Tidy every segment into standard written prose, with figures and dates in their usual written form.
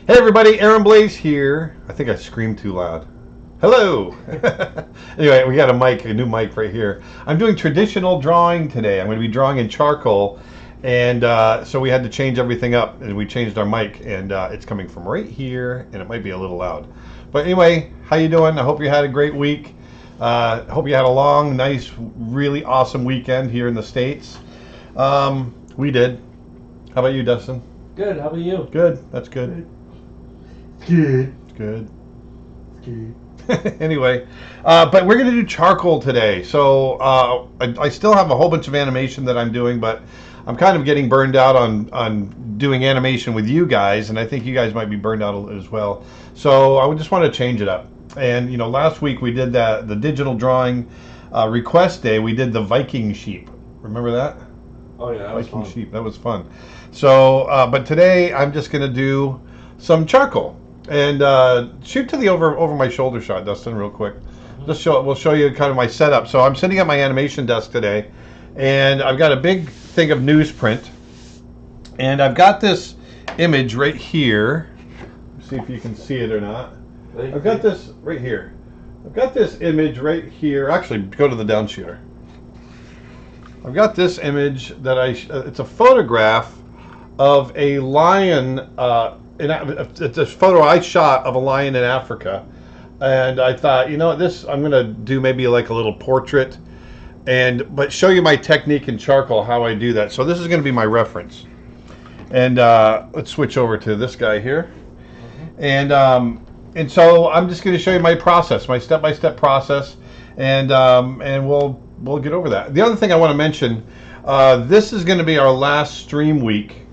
Hey everybody, Aaron Blaise here. I think I screamed too loud. Hello! Anyway, we got a new mic right here. I'm doing traditional drawing today. I'm going to be drawing in charcoal, and so we had to change everything up, and we changed our mic, and it's coming from right here, and it might be a little loud. But anyway, how you doing? I hope you had a great week. Hope you had a long, nice, really awesome weekend here in the States. We did. How about you, Dustin? Good. How about you? Good. That's good. Good. Good. Anyway, but we're going to do charcoal today. So I still have a whole bunch of animation that I'm doing, but I'm kind of getting burned out on doing animation with you guys, and I think you guys might be burned out as well. So I would just want to change it up. And last week we did the digital drawing request day. We did the Viking sheep. Remember that? Oh yeah, that was Viking fun. sheep. That was fun. So, but today I'm just going to do some charcoal. And shoot to the over my shoulder shot, Dustin, real quick. We'll show you kind of my setup. So I'm sitting at my animation desk today, and I've got a big thing of newsprint, and I've got this image right here. See if you can see it or not. I've got this right here. I've got this image right here. Actually, go to the downshooter. I've got this image that it's a photograph of a lion. It's a photo I shot of a lion in Africa, and I thought, this I'm gonna do maybe like a little portrait, but show you my technique in charcoal, how I do that. So this is gonna be my reference, and let's switch over to this guy here, and so I'm just gonna show you my process, my step-by-step process, and we'll get over that. The other thing I want to mention, this is going to be our last stream week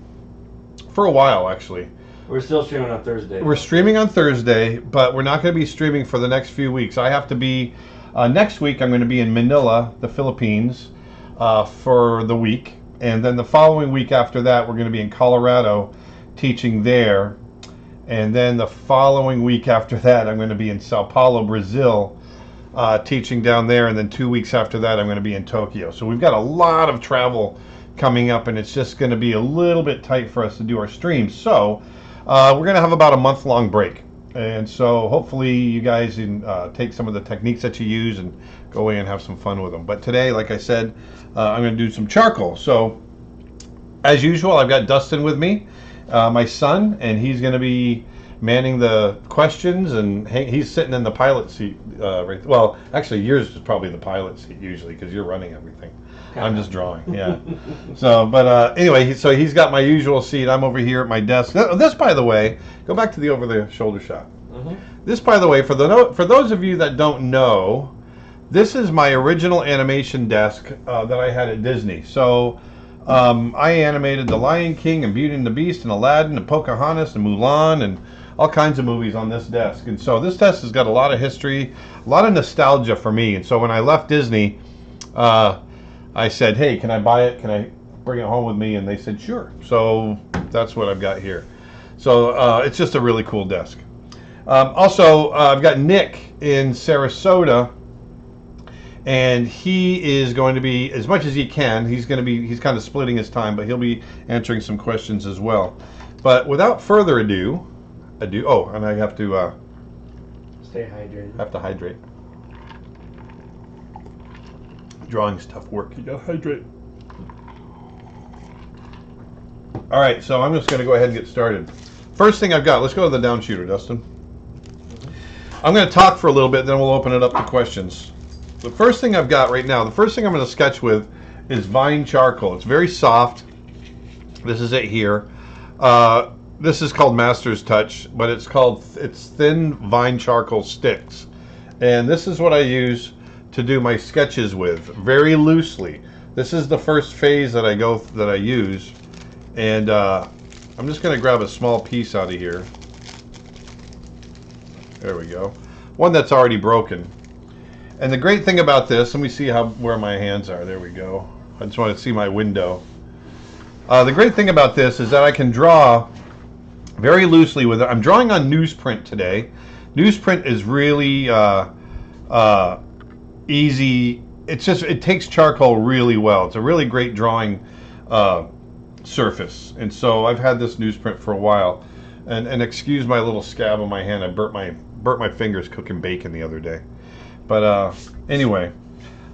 for a while, actually. We're still streaming on Thursday. We're streaming on Thursday, but we're not going to be streaming for the next few weeks. I have to be, next week I'm going to be in Manila, the Philippines, for the week. And then the following week after that, we're going to be in Colorado teaching there. And then the following week after that, I'm going to be in Sao Paulo, Brazil, teaching down there. And then 2 weeks after that, I'm going to be in Tokyo. So we've got a lot of travel coming up, and it's just going to be a little bit tight for us to do our streams. So we're going to have about a month-long break, and so hopefully you guys can take some of the techniques that you use and go away and have some fun with them. But today, like I said, I'm going to do some charcoal. So as usual, I've got Dustin with me, my son, and he's going to be manning the questions, and he's sitting in the pilot seat right. Well, actually, yours is probably the pilot seat usually because you're running everything. I'm just drawing, yeah. So, but anyway, so he's got my usual seat. I'm over here at my desk. This, by the way, go back to the over-the-shoulder shot. This, by the way, for those of you that don't know, this is my original animation desk that I had at Disney. So, I animated The Lion King and Beauty and the Beast and Aladdin and Pocahontas and Mulan and all kinds of movies on this desk. And so this desk has got a lot of history, a lot of nostalgia for me. And so when I left Disney, I said, hey, can I buy it? Can I bring it home with me? And they said, sure. So that's what I've got here. So it's just a really cool desk. Also, I've got Nick in Sarasota, and he is going to be, as much as he can, he's kind of splitting his time, but he'll be answering some questions as well. But without further ado, and I have to stay hydrated. Have to hydrate. Drawing's tough work. You gotta hydrate. All right, so I'm just gonna go ahead and get started. First thing I've got, let's go to the down shooter, Dustin. I'm gonna talk for a little bit, then we'll open it up to questions. The first thing I've got right now, the first thing I'm gonna sketch with is vine charcoal. It's very soft. This is it here. This is called Master's Touch, but it's thin vine charcoal sticks. And this is what I use to do my sketches with, very loosely. This is the first phase that I use, and I'm just going to grab a small piece out of here. There we go. One that's already broken. And the great thing about this, let me see where my hands are. There we go. I just want to see my window. The great thing about this is that I can draw very loosely with it. I'm drawing on newsprint today. Newsprint is really easy. It takes charcoal really well. It's a really great drawing surface. And so I've had this newsprint for a while. And excuse my little scab on my hand. I burnt my fingers cooking bacon the other day. But anyway,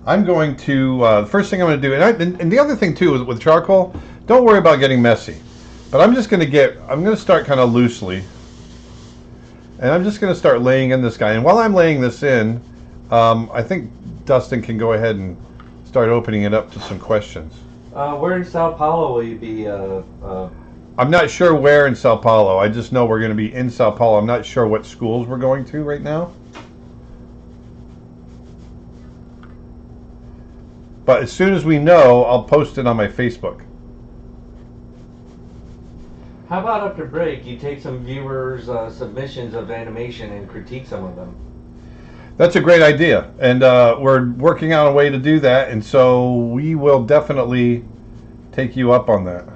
I'm going to the first thing I'm going to do, and the other thing too is with charcoal, don't worry about getting messy. But I'm going to start kind of loosely, and I'm just going to start laying in this guy. And while I'm laying this in, I think Dustin can go ahead and start opening it up to some questions. Where in Sao Paulo will you be? I'm not sure where in Sao Paulo. I just know we're going to be in Sao Paulo. I'm not sure what schools we're going to right now. But as soon as we know, I'll post it on my Facebook. How about after break, you take some viewers' submissions of animation and critique some of them? That's a great idea. And we're working on a way to do that. And so we will definitely take you up on that.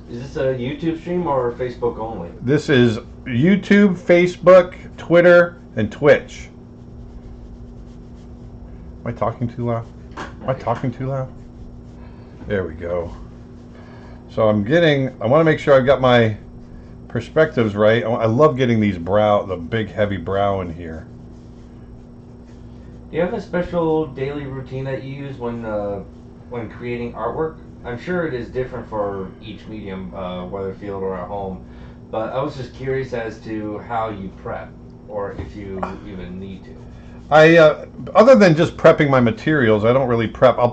Is this a YouTube stream or Facebook only? This is YouTube, Facebook, Twitter, and Twitch. Am I talking too loud? Am I talking too loud? There we go. So I want to make sure I've got my perspectives right. I love getting the big heavy brow in here. Do you have a special daily routine that you use when creating artwork? I'm sure it is different for each medium, whether field or at home, but I was just curious as to how you prep, or if you even need to. Other than just prepping my materials, I don't really prep. I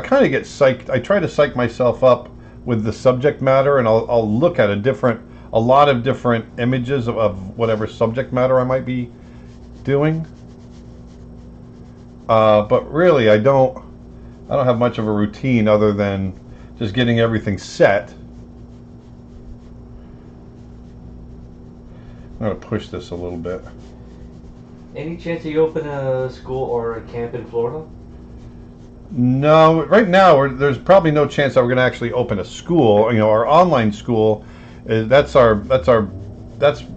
kind of get psyched. I try to psych myself up with the subject matter, and I'll look at a lot of different images of whatever subject matter I might be doing. But really, I don't have much of a routine other than just getting everything set. I'm going to push this a little bit. Any chance you open a school or a camp in Florida? No, right now there's probably no chance that we're going to actually open a school. You know, our online school, that's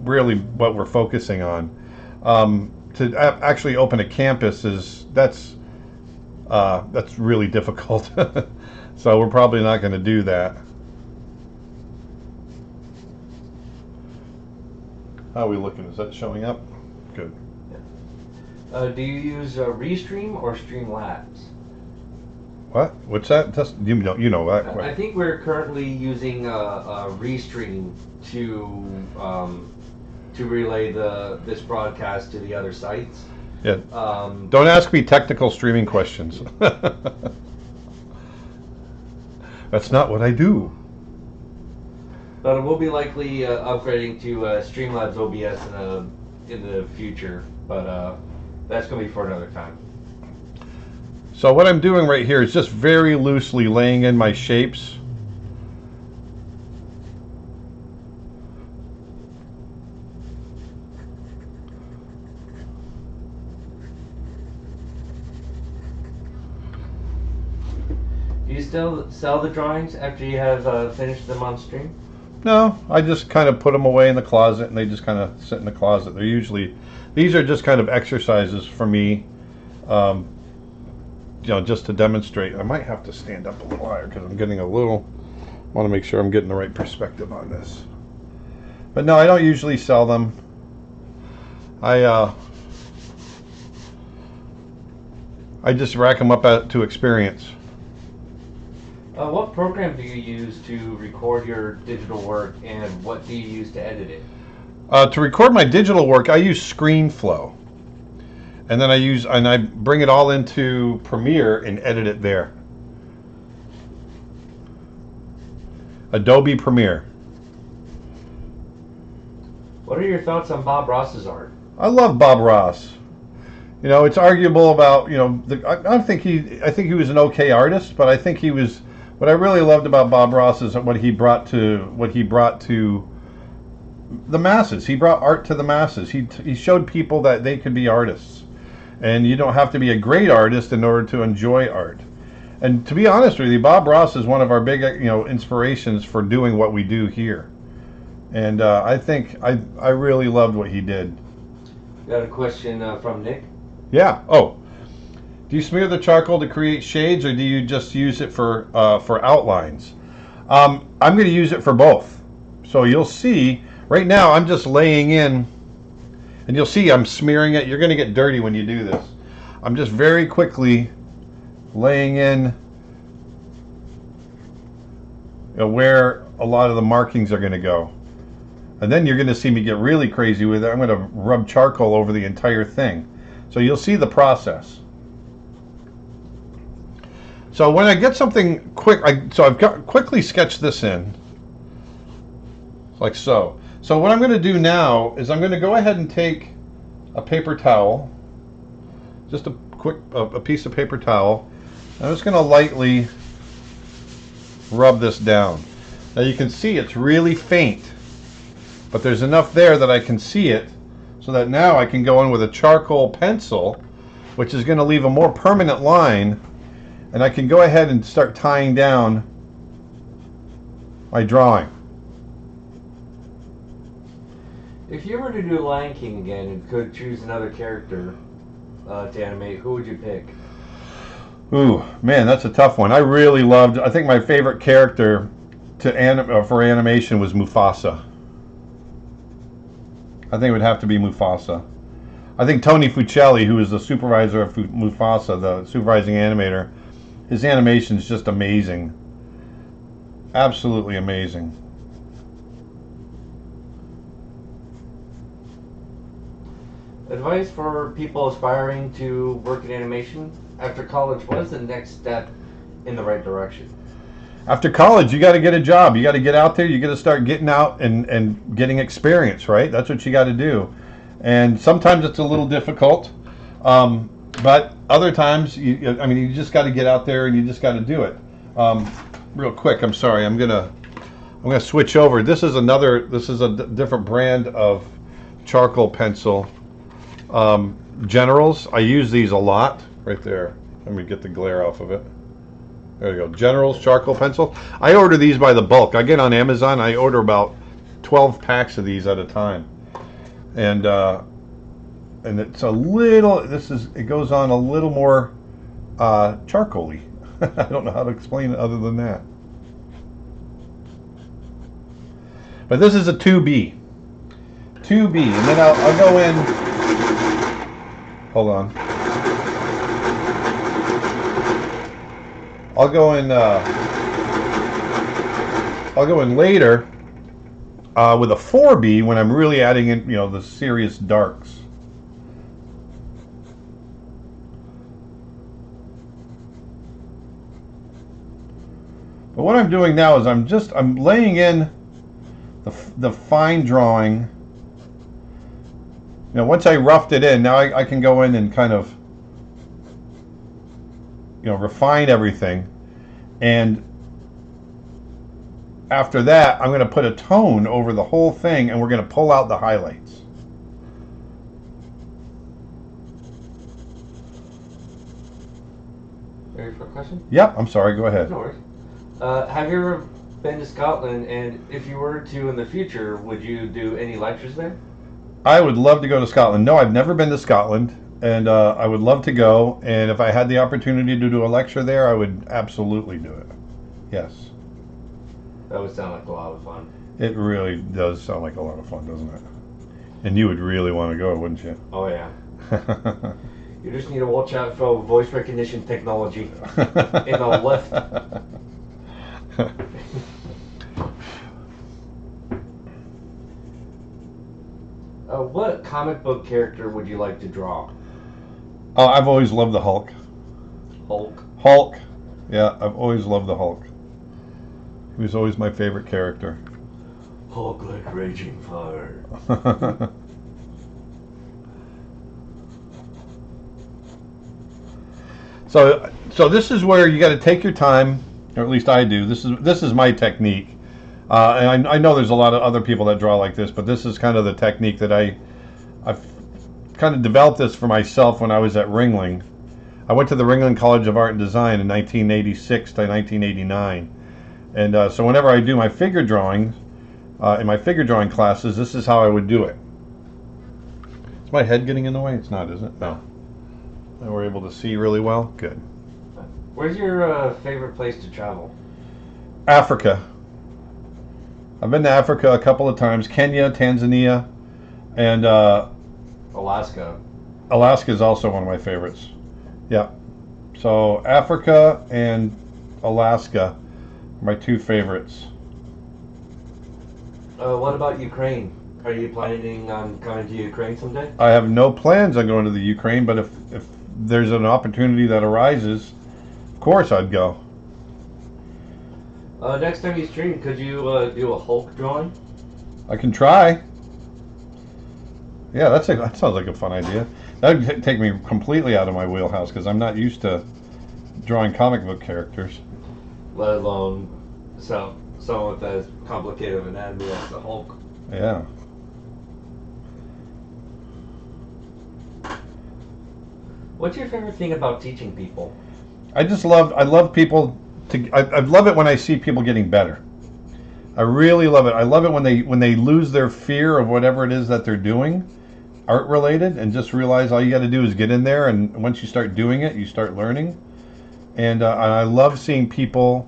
really what we're focusing on. To actually open a campus that's really difficult. So we're probably not going to do that. How are we looking? Is that showing up? Good. Do you use Restream or Streamlabs? What? What's that? You know that. I think we're currently using Restream to relay this broadcast to the other sites. Yeah. Don't ask me technical streaming questions. That's not what I do. But we'll be likely upgrading to Streamlabs OBS in the future. But that's going to be for another time. So what I'm doing right here is just very loosely laying in my shapes. Do you still sell the drawings after you have finished them on stream? No, I just kind of put them away in the closet, and they just kind of sit in the closet. These are just kind of exercises for me, just to demonstrate. I might have to stand up a little higher because I'm getting want to make sure I'm getting the right perspective on this. But no, I don't usually sell them. I just rack them up to experience. What program do you use to record your digital work, and what do you use to edit it? To record my digital work, I use ScreenFlow, and then I bring it all into Premiere and edit it there. Adobe Premiere. What are your thoughts on Bob Ross's art? I love Bob Ross. You know, it's arguable about, I think he was an okay artist, but I think what I really loved about Bob Ross is what he brought to the masses. He brought art to the masses. He showed people that they could be artists, and you don't have to be a great artist in order to enjoy art. And to be honest with you, Bob Ross is one of our big inspirations for doing what we do here. And I think I really loved what he did. Got a question from Nick. Yeah. Oh. Do you smear the charcoal to create shades, or do you just use it for outlines? I'm going to use it for both. So you'll see, right now I'm just laying in, and you'll see I'm smearing it. You're going to get dirty when you do this. I'm just very quickly laying in where a lot of the markings are going to go. And then you're going to see me get really crazy with it. I'm going to rub charcoal over the entire thing. So you'll see the process. So when I get something quick, I've quickly sketched this in, like so. So what I'm going to do now is I'm going to go ahead and take a paper towel, just a piece of paper towel. I'm just going to lightly rub this down. Now you can see it's really faint, but there's enough there that I can see it, so that now I can go in with a charcoal pencil, which is going to leave a more permanent line, and I can go ahead and start tying down my drawing. If you were to do Lion King again and could choose another character to animate, who would you pick? Ooh, man, that's a tough one. I think my favorite character for animation was Mufasa. I think it would have to be Mufasa. I think Tony Fuccelli, who is the supervisor of Mufasa, the supervising animator, his animation is just amazing. Absolutely amazing. Advice for people aspiring to work in animation after college: what is the next step in the right direction? After college, you got to get a job. You got to get out there. You got to start getting out and getting experience, right? That's what you got to do. And sometimes it's a little difficult, but other times, you just got to get out there and you just got to do it. Real quick, I'm sorry. I'm gonna switch over. This is a different brand of charcoal pencil. Generals. I use these a lot. Right there. Let me get the glare off of it. There you go. Generals charcoal pencil. I order these by the bulk. I get on Amazon. I order about 12 packs of these at a time, and it's a little. It goes on a little more charcoaly. I don't know how to explain it other than that. But this is a 2B. 2B, and then I'll go in. Hold on. I'll go in later with a 4B when I'm really adding in, the serious darks. But what I'm doing now is I'm laying in the fine drawing. Once I roughed it in, now I can go in and kind of refine everything, and after that I'm going to put a tone over the whole thing, and we're going to pull out the highlights. Ready for a question? Yep, I'm sorry, go ahead. No worries. Have you ever been to Scotland, and if you were to in the future, would you do any lectures there? I would love to go to Scotland. No, I've never been to Scotland. And I would love to go, and if I had the opportunity to do a lecture there, I would absolutely do it. Yes. That would sound like a lot of fun. It really does sound like a lot of fun, doesn't it? And you would really want to go, wouldn't you? Oh, yeah. You just need to watch out for voice recognition technology in the lift. What comic book character would you like to draw? I've always loved the Hulk. Hulk? Hulk. Yeah, I've always loved the Hulk. He was always my favorite character. Hulk like raging fire. So this is where you got to take your time, or at least I do. This is my technique, and I know there's a lot of other people that draw like this, but this is kind of the technique that I've kind of developed this for myself when I was at Ringling. I went to the Ringling College of Art and Design in 1986 to 1989, and so whenever I do my figure drawings in my figure drawing classes, this is how I would do it. Is my head getting in the way? It's not, is it? No. And we're able to see really well. Good. Where's your favorite place to travel? Africa. I've been to Africa a couple of times, Kenya, Tanzania, and Alaska. Alaska is also one of my favorites. Yeah. So Africa and Alaska are my two favorites. What about Ukraine? Are you planning on coming to Ukraine someday? I have no plans on going to the Ukraine, but if there's an opportunity that arises, of course I'd go. Next time you stream, could you do a Hulk drawing? I can try. Yeah, that sounds like a fun idea. That would take me completely out of my wheelhouse because I'm not used to drawing comic book characters. Let alone someone with as complicated of anatomy as the Hulk. Yeah. What's your favorite thing about teaching people? I love people I love it when I see people getting better. I really love it. I love it when they lose their fear of whatever it is that they're doing, art related, and just realize all you got to do is get in there, and once you start doing it, you start learning. And I love seeing people,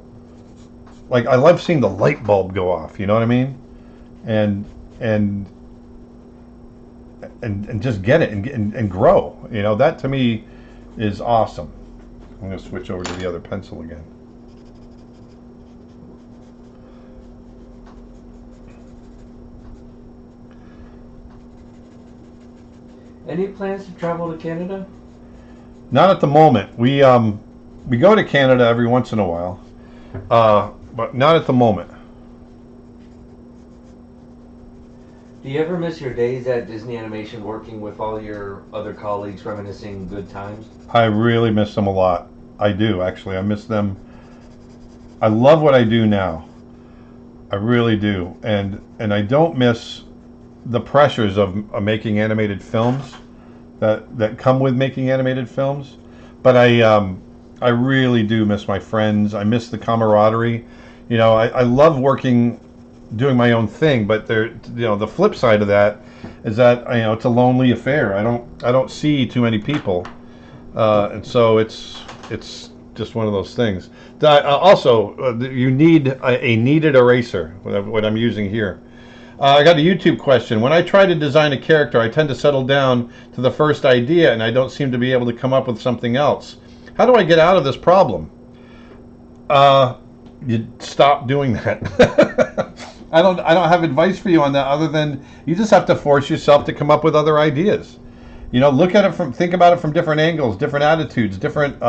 like I love seeing the light bulb go off. You know what I mean? And just get it and grow. You know, that to me is awesome. I'm going to switch over to the other pencil again. Any plans to travel to Canada? Not at the moment. We go to Canada every once in a while, but not at the moment. Do you ever miss your days at Disney Animation working with all your other colleagues, reminiscing good times? I really miss them a lot. I do, actually. I miss them. I love what I do now. I really do. And I don't miss the pressures of making animated films that come with making animated films. But I really do miss my friends. I miss the camaraderie. You know, I love working, doing my own thing, but the flip side of that is that it's a lonely affair. I don't see too many people, and so it's just one of those things. Also, you need a kneaded eraser. What I'm using here. I got a YouTube question. When I try to design a character, I tend to settle down to the first idea, and I don't seem to be able to come up with something else. How do I get out of this problem? You stop doing that. I don't have advice for you on that other than you just have to force yourself to come up with other ideas. You know, think about it from different angles, different attitudes, different,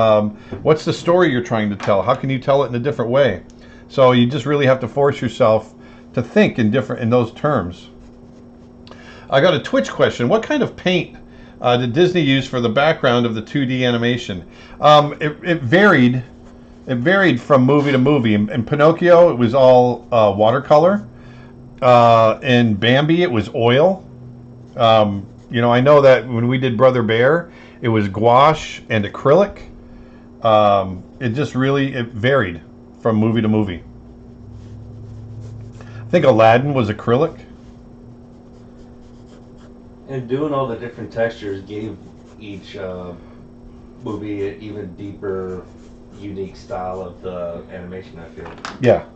what's the story you're trying to tell? How can you tell it in a different way? So you just really have to force yourself to think in those terms. I got a Twitch question. What kind of paint did Disney use for the background of the 2D animation? It varied. It varied from movie to movie. In Pinocchio, it was all watercolor. In Bambi, it was oil. I know that when we did Brother Bear, it was gouache and acrylic. It varied from movie to movie. I think Aladdin was acrylic. And doing all the different textures gave each movie an even deeper, unique style of the animation, I feel. Yeah,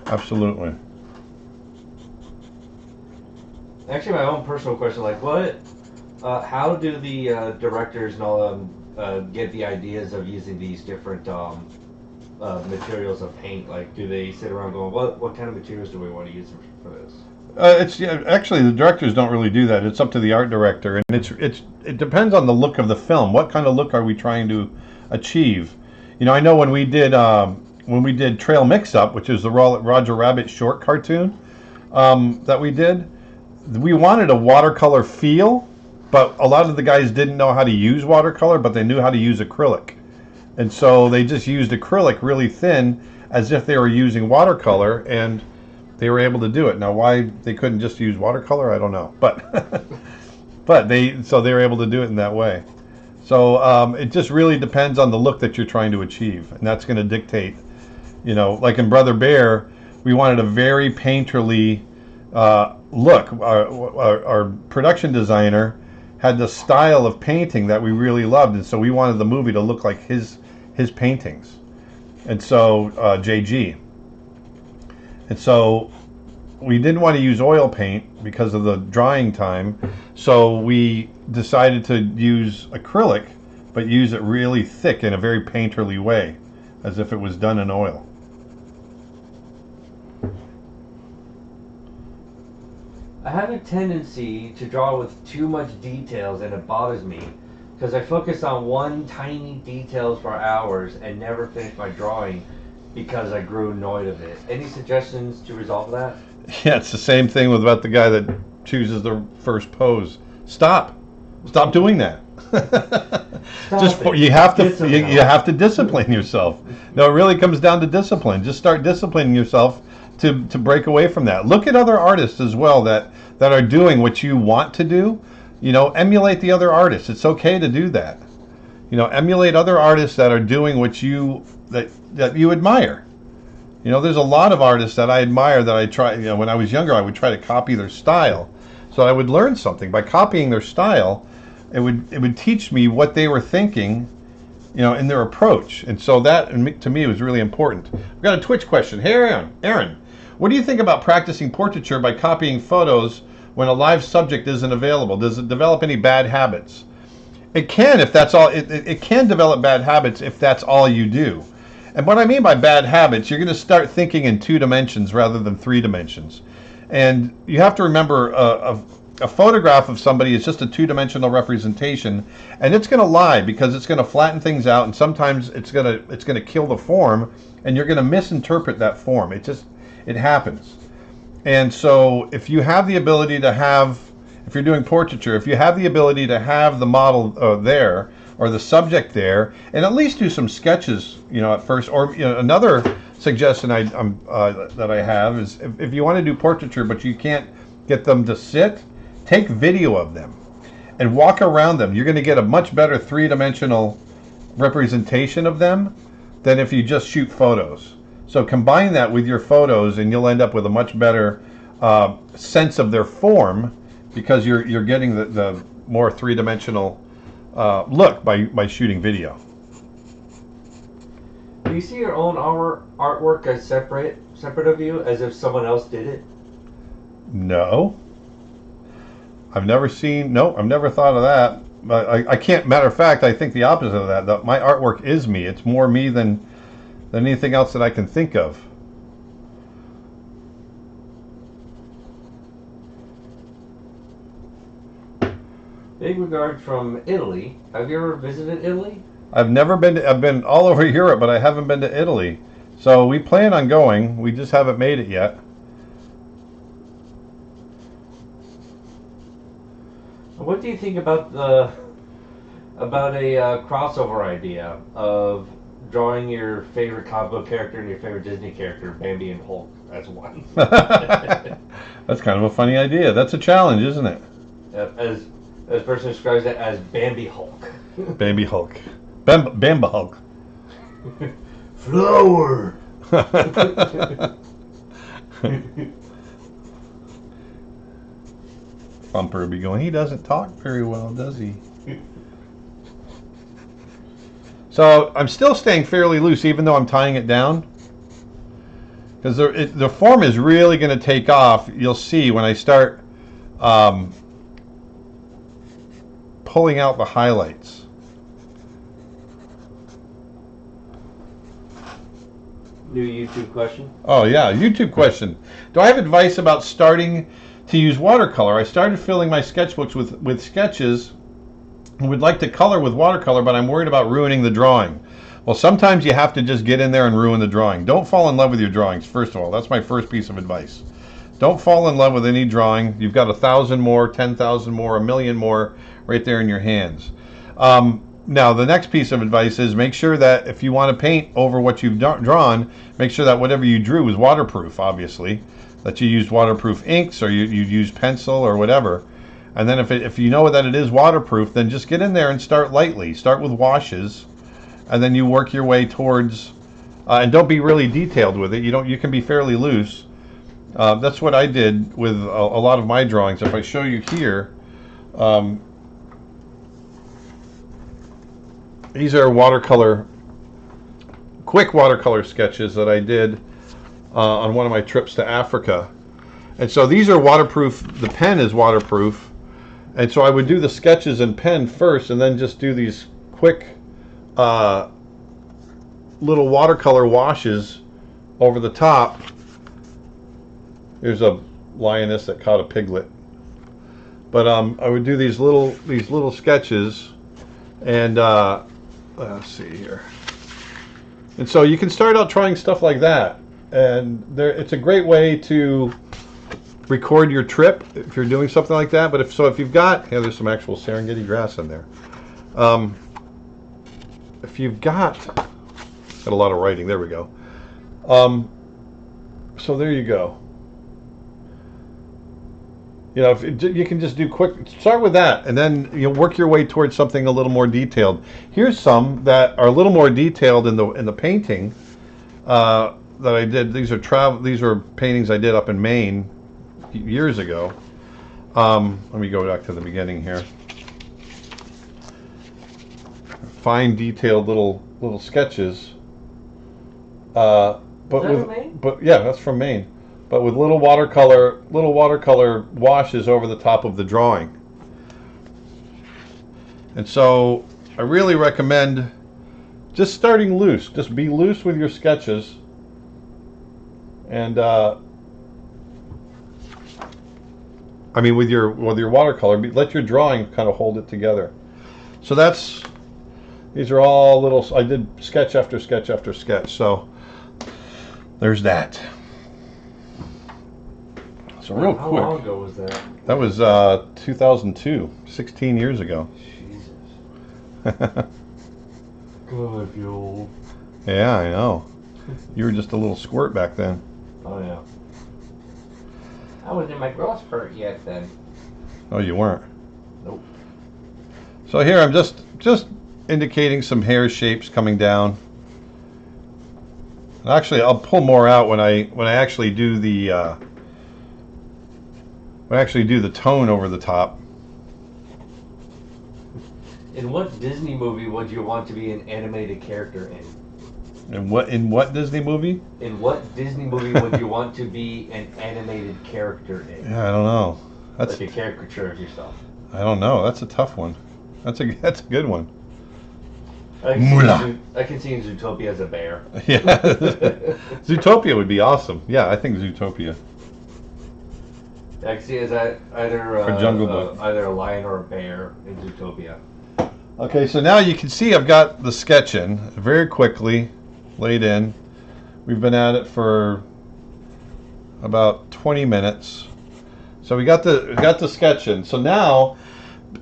absolutely. Actually, my own personal question, like how do the directors and all of them get the ideas of using these different materials of paint? Like, do they sit around going, what kind of materials do we want to use for this? Actually, the directors don't really do that. It's up to the art director, and it depends on the look of the film. What kind of look are we trying to achieve? You know, I know when we did Trail Mix Up, which is the Roger Rabbit short cartoon that we did, we wanted a watercolor feel, but a lot of the guys didn't know how to use watercolor, but they knew how to use acrylic. And so they just used acrylic really thin as if they were using watercolor, and they were able to do it. Now, why they couldn't just use watercolor, I don't know. But they were able to do it in that way. So it just really depends on the look that you're trying to achieve, and that's going to dictate. You know, like in Brother Bear, we wanted a very painterly look. Our production designer had the style of painting that we really loved, and so we wanted the movie to look like his paintings. And so JG. And so we didn't want to use oil paint because of the drying time, so we decided to use acrylic, but use it really thick in a very painterly way, as if it was done in oil. I have a tendency to draw with too much details, and it bothers me because I focus on one tiny details for hours and never finish my drawing because I grew annoyed of it. Any suggestions to resolve that? Yeah, it's the same thing with about the guy that chooses the first pose. Stop doing that. You have to you have to discipline yourself. No, it really comes down to discipline. Just start disciplining yourself to break away from that. Look at other artists as well that are doing what you want to do. You know, emulate the other artists. It's okay to do that. You know, emulate other artists that are doing what that you admire. You know, there's a lot of artists that I admire that I try. You know, when I was younger, I would try to copy their style, so I would learn something by copying their style. It would teach me what they were thinking, you know, in their approach, and so that to me was really important. We've got a Twitch question. Hey, Aaron, what do you think about practicing portraiture by copying photos when a live subject isn't available? Does it develop any bad habits? It can if that's all. It can develop bad habits if that's all you do. And what I mean by bad habits, you're going to start thinking in 2 dimensions rather than 3 dimensions. And you have to remember a photograph of somebody is just a 2-dimensional representation, and it's going to lie because it's going to flatten things out, and sometimes it's going to kill the form, and you're going to misinterpret that form. It happens. And so if you have the ability to have, if you're doing portraiture, if you have the ability to have the model there, or the subject there, and at least do some sketches, you know, at first. Or, you know, another suggestion that I have is if you want to do portraiture but you can't get them to sit, take video of them and walk around them. You're going to get a much better 3-dimensional representation of them than if you just shoot photos. So combine that with your photos and you'll end up with a much better sense of their form, because you're getting the more 3-dimensional look by shooting video. Do you see your own artwork as separate of you, as if someone else did it? No. I've never thought of that. But I can't. Matter of fact, I think the opposite of that. My artwork is me. It's more me than anything else that I can think of. Big regards from Italy. Have you ever visited Italy? I've never been. I've been all over Europe, but I haven't been to Italy. So we plan on going. We just haven't made it yet. What do you think about a crossover idea of drawing your favorite comic book character and your favorite Disney character, Bambi and Hulk, as one? That's kind of a funny idea. That's a challenge, isn't it? As a person describes it as Bambi Hulk. Bambi Hulk. Bamba Hulk. Flower. Bumper would be going, he doesn't talk very well, does he? So I'm still staying fairly loose, even though I'm tying it down. Because the form is really going to take off. You'll see when I start pulling out the highlights. New YouTube question? Oh yeah, YouTube question. Do I have advice about starting to use watercolor? I started filling my sketchbooks with sketches and would like to color with watercolor, but I'm worried about ruining the drawing. Well, sometimes you have to just get in there and ruin the drawing. Don't fall in love with your drawings, first of all. That's my first piece of advice. Don't fall in love with any drawing. You've got 1,000 more, 10,000 more, 1,000,000 more right there in your hands. Now, the next piece of advice is make sure that if you want to paint over what you've drawn, make sure that whatever you drew is waterproof, obviously. That you used waterproof inks, or you use pencil or whatever. And then if you know that it is waterproof, then just get in there and start lightly. Start with washes, and then you work your way towards, and don't be really detailed with it. You can be fairly loose. That's what I did with a lot of my drawings. If I show you here, these are quick watercolor sketches that I did on one of my trips to Africa. And so these are waterproof. The pen is waterproof. And so I would do the sketches in pen first and then just do these quick little watercolor washes over the top. Here's a lioness that caught a piglet. But I would do these little sketches, and let's see here. And so you can start out trying stuff like that, and it's a great way to record your trip if you're doing something like that. But if you've got, yeah, there's some actual Serengeti grass in there. If you've got a lot of writing, there we go. So there you go. You know, you can just do quick, start with that, and then work your way towards something a little more detailed. Here's some that are a little more detailed in the painting that I did. These are paintings I did up in Maine years ago. Let me go back to the beginning here. Fine, detailed little sketches. But yeah, that's from Maine. But with little watercolor washes over the top of the drawing. And so I really recommend just starting loose. Just be loose with your sketches. And I mean with your watercolor, let your drawing kind of hold it together. So these are all little, I did sketch after sketch after sketch. So there's that. So real quick. How long ago was that? That was 2002, 16 years ago. Jesus. God, you're old. Yeah, I know. You were just a little squirt back then. Oh yeah. I wasn't in my growth spurt yet then. Oh, you weren't? Nope. So here I'm just indicating some hair shapes coming down. Actually, I'll pull more out when I actually do the tone over the top. In what Disney movie would you want to be an animated character in? In what Disney movie? In what Disney movie would you want to be an animated character in? Yeah, I don't know. That's like a caricature of yourself. I don't know. That's a tough one. That's a good one. Mulan. I can see in Zootopia as a bear. Yeah. Zootopia would be awesome. Yeah, I think Zootopia. I can see as either Jungle Book. either a lion or a bear in Zootopia. Okay, so now you can see I've got the sketch in very quickly, laid in. We've been at it for about 20 minutes. So we got the sketch in. So now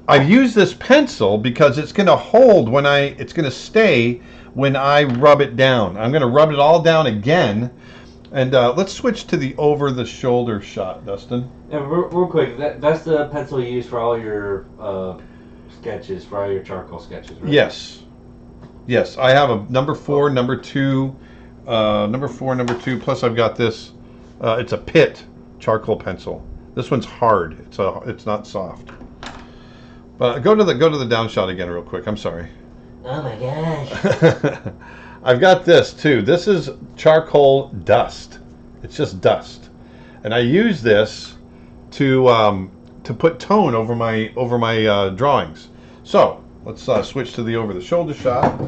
I've used this pencil because it's going to hold it's going to stay when I rub it down. I'm going to rub it all down again. And let's switch to the over-the-shoulder shot, Dustin. Yeah, real quick, that's the pencil you use for all your sketches, for all your charcoal sketches, right? Yes. Yes, I have a number 4, number 2, plus I've got this, it's a Pitt charcoal pencil. This one's hard, it's not soft. But go to the down shot again real quick, I'm sorry. Oh my gosh. I've got this too. This is charcoal dust. It's just dust, and I use this to put tone over my drawings. So let's switch to the over the shoulder shot.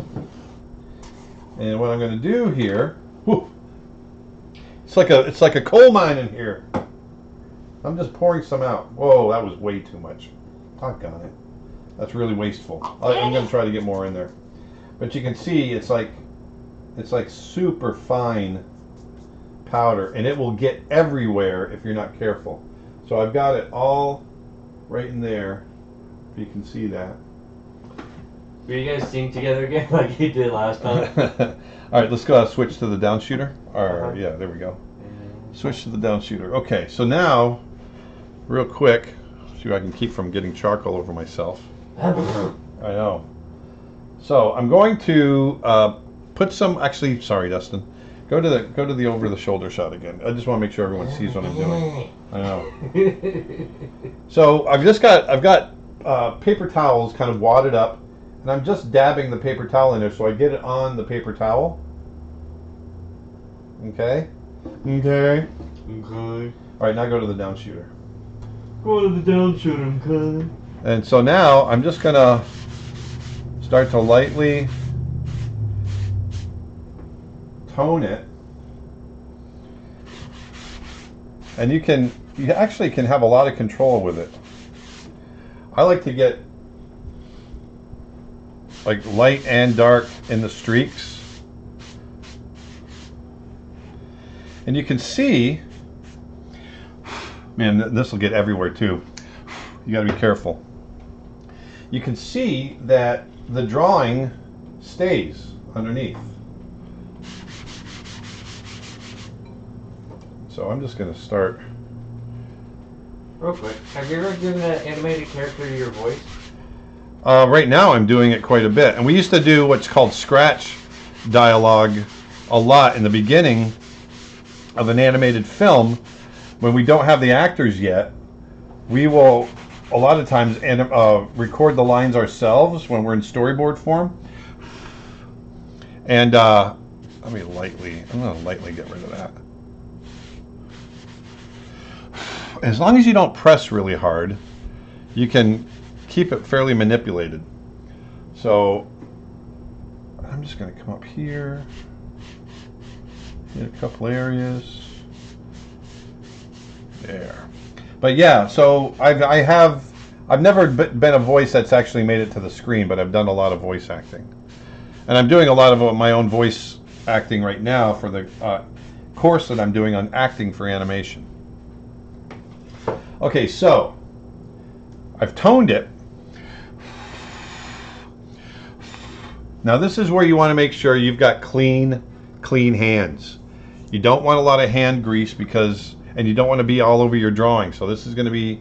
And what I'm going to do here, it's like a coal mine in here. I'm just pouring some out. Whoa, that was way too much. Doggone it. That's really wasteful. I'm going to try to get more in there. But you can see it's like super fine powder, and it will get everywhere if you're not careful. So I've got it all right in there. If you can see that. Will you guys sing together again like you did last time? All right, let's go switch to the down shooter. Yeah, there we go. Switch to the down shooter. Okay, so now, real quick, see if I can keep from getting charcoal over myself. I know. So I'm going to put some. Actually, sorry, Dustin. Go to the over the shoulder shot again. I just want to make sure everyone sees what I'm doing. I know. So I've got paper towels kind of wadded up, and I'm just dabbing the paper towel in there so I get it on the paper towel. Okay. All right, now go to the down shooter. Go to the down shooter, cuz. And so now I'm just gonna start to lightly tone it. And you actually can have a lot of control with it. I like to get like light and dark in the streaks. And you can see, man, this will get everywhere too. You got to be careful. You can see that the drawing stays underneath. So I'm just going to start. Real quick, have you ever given an animated character your voice? Right now I'm doing it quite a bit. And we used to do what's called scratch dialogue a lot in the beginning of an animated film. When we don't have the actors yet, we will a lot of times record the lines ourselves when we're in storyboard form. And I'm going to lightly get rid of that. As long as you don't press really hard, you can keep it fairly manipulated. So I'm just going to come up here, hit a couple areas. There. But yeah, so I've never been a voice that's actually made it to the screen, but I've done a lot of voice acting. And I'm doing a lot of my own voice acting right now for the course that I'm doing on acting for animation. Okay, so I've toned it. Now this is where you want to make sure you've got clean hands. You don't want a lot of hand grease and you don't want to be all over your drawing. So this is going to be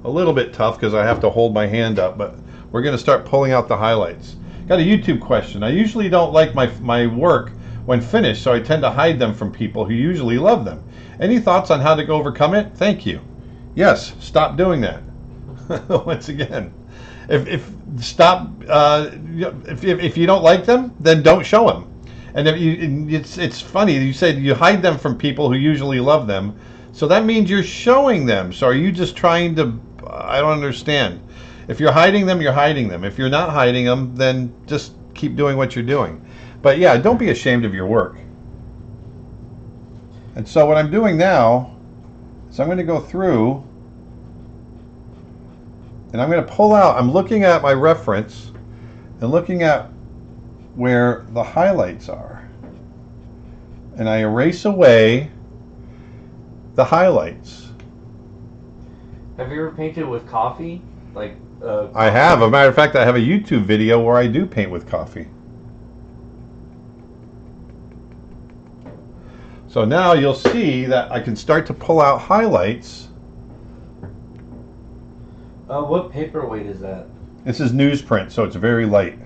a little bit tough because I have to hold my hand up, but we're going to start pulling out the highlights. Got a YouTube question. I usually don't like my work when finished, so I tend to hide them from people who usually love them. Any thoughts on how to overcome it? Thank you. Yes, stop doing that. Once again, if you don't like them, then don't show them. And it's funny, you said you hide them from people who usually love them, so that means you're showing them. So are you just trying to? I don't understand. If you're hiding them, you're hiding them. If you're not hiding them, then just keep doing what you're doing. But yeah, don't be ashamed of your work. And so what I'm doing now is I'm going to go through and I'm going to pull out. I'm looking at my reference and looking at where the highlights are. And I erase away the highlights. Have you ever painted with coffee? I have. As a matter of fact, I have a YouTube video where I do paint with coffee. So now you'll see that I can start to pull out highlights. What paperweight is that? This is newsprint, so it's very light.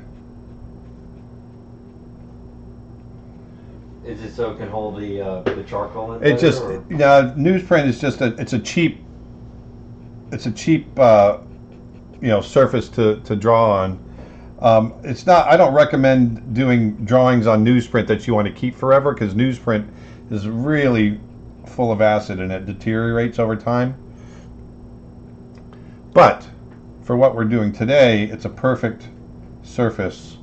Is it so it can hold the charcoal in It there, just or? Newsprint is just it's a cheap surface to draw on. It's not. I don't recommend doing drawings on newsprint that you want to keep forever, because newsprint is really full of acid and it deteriorates over time. But for what we're doing today, it's a perfect surface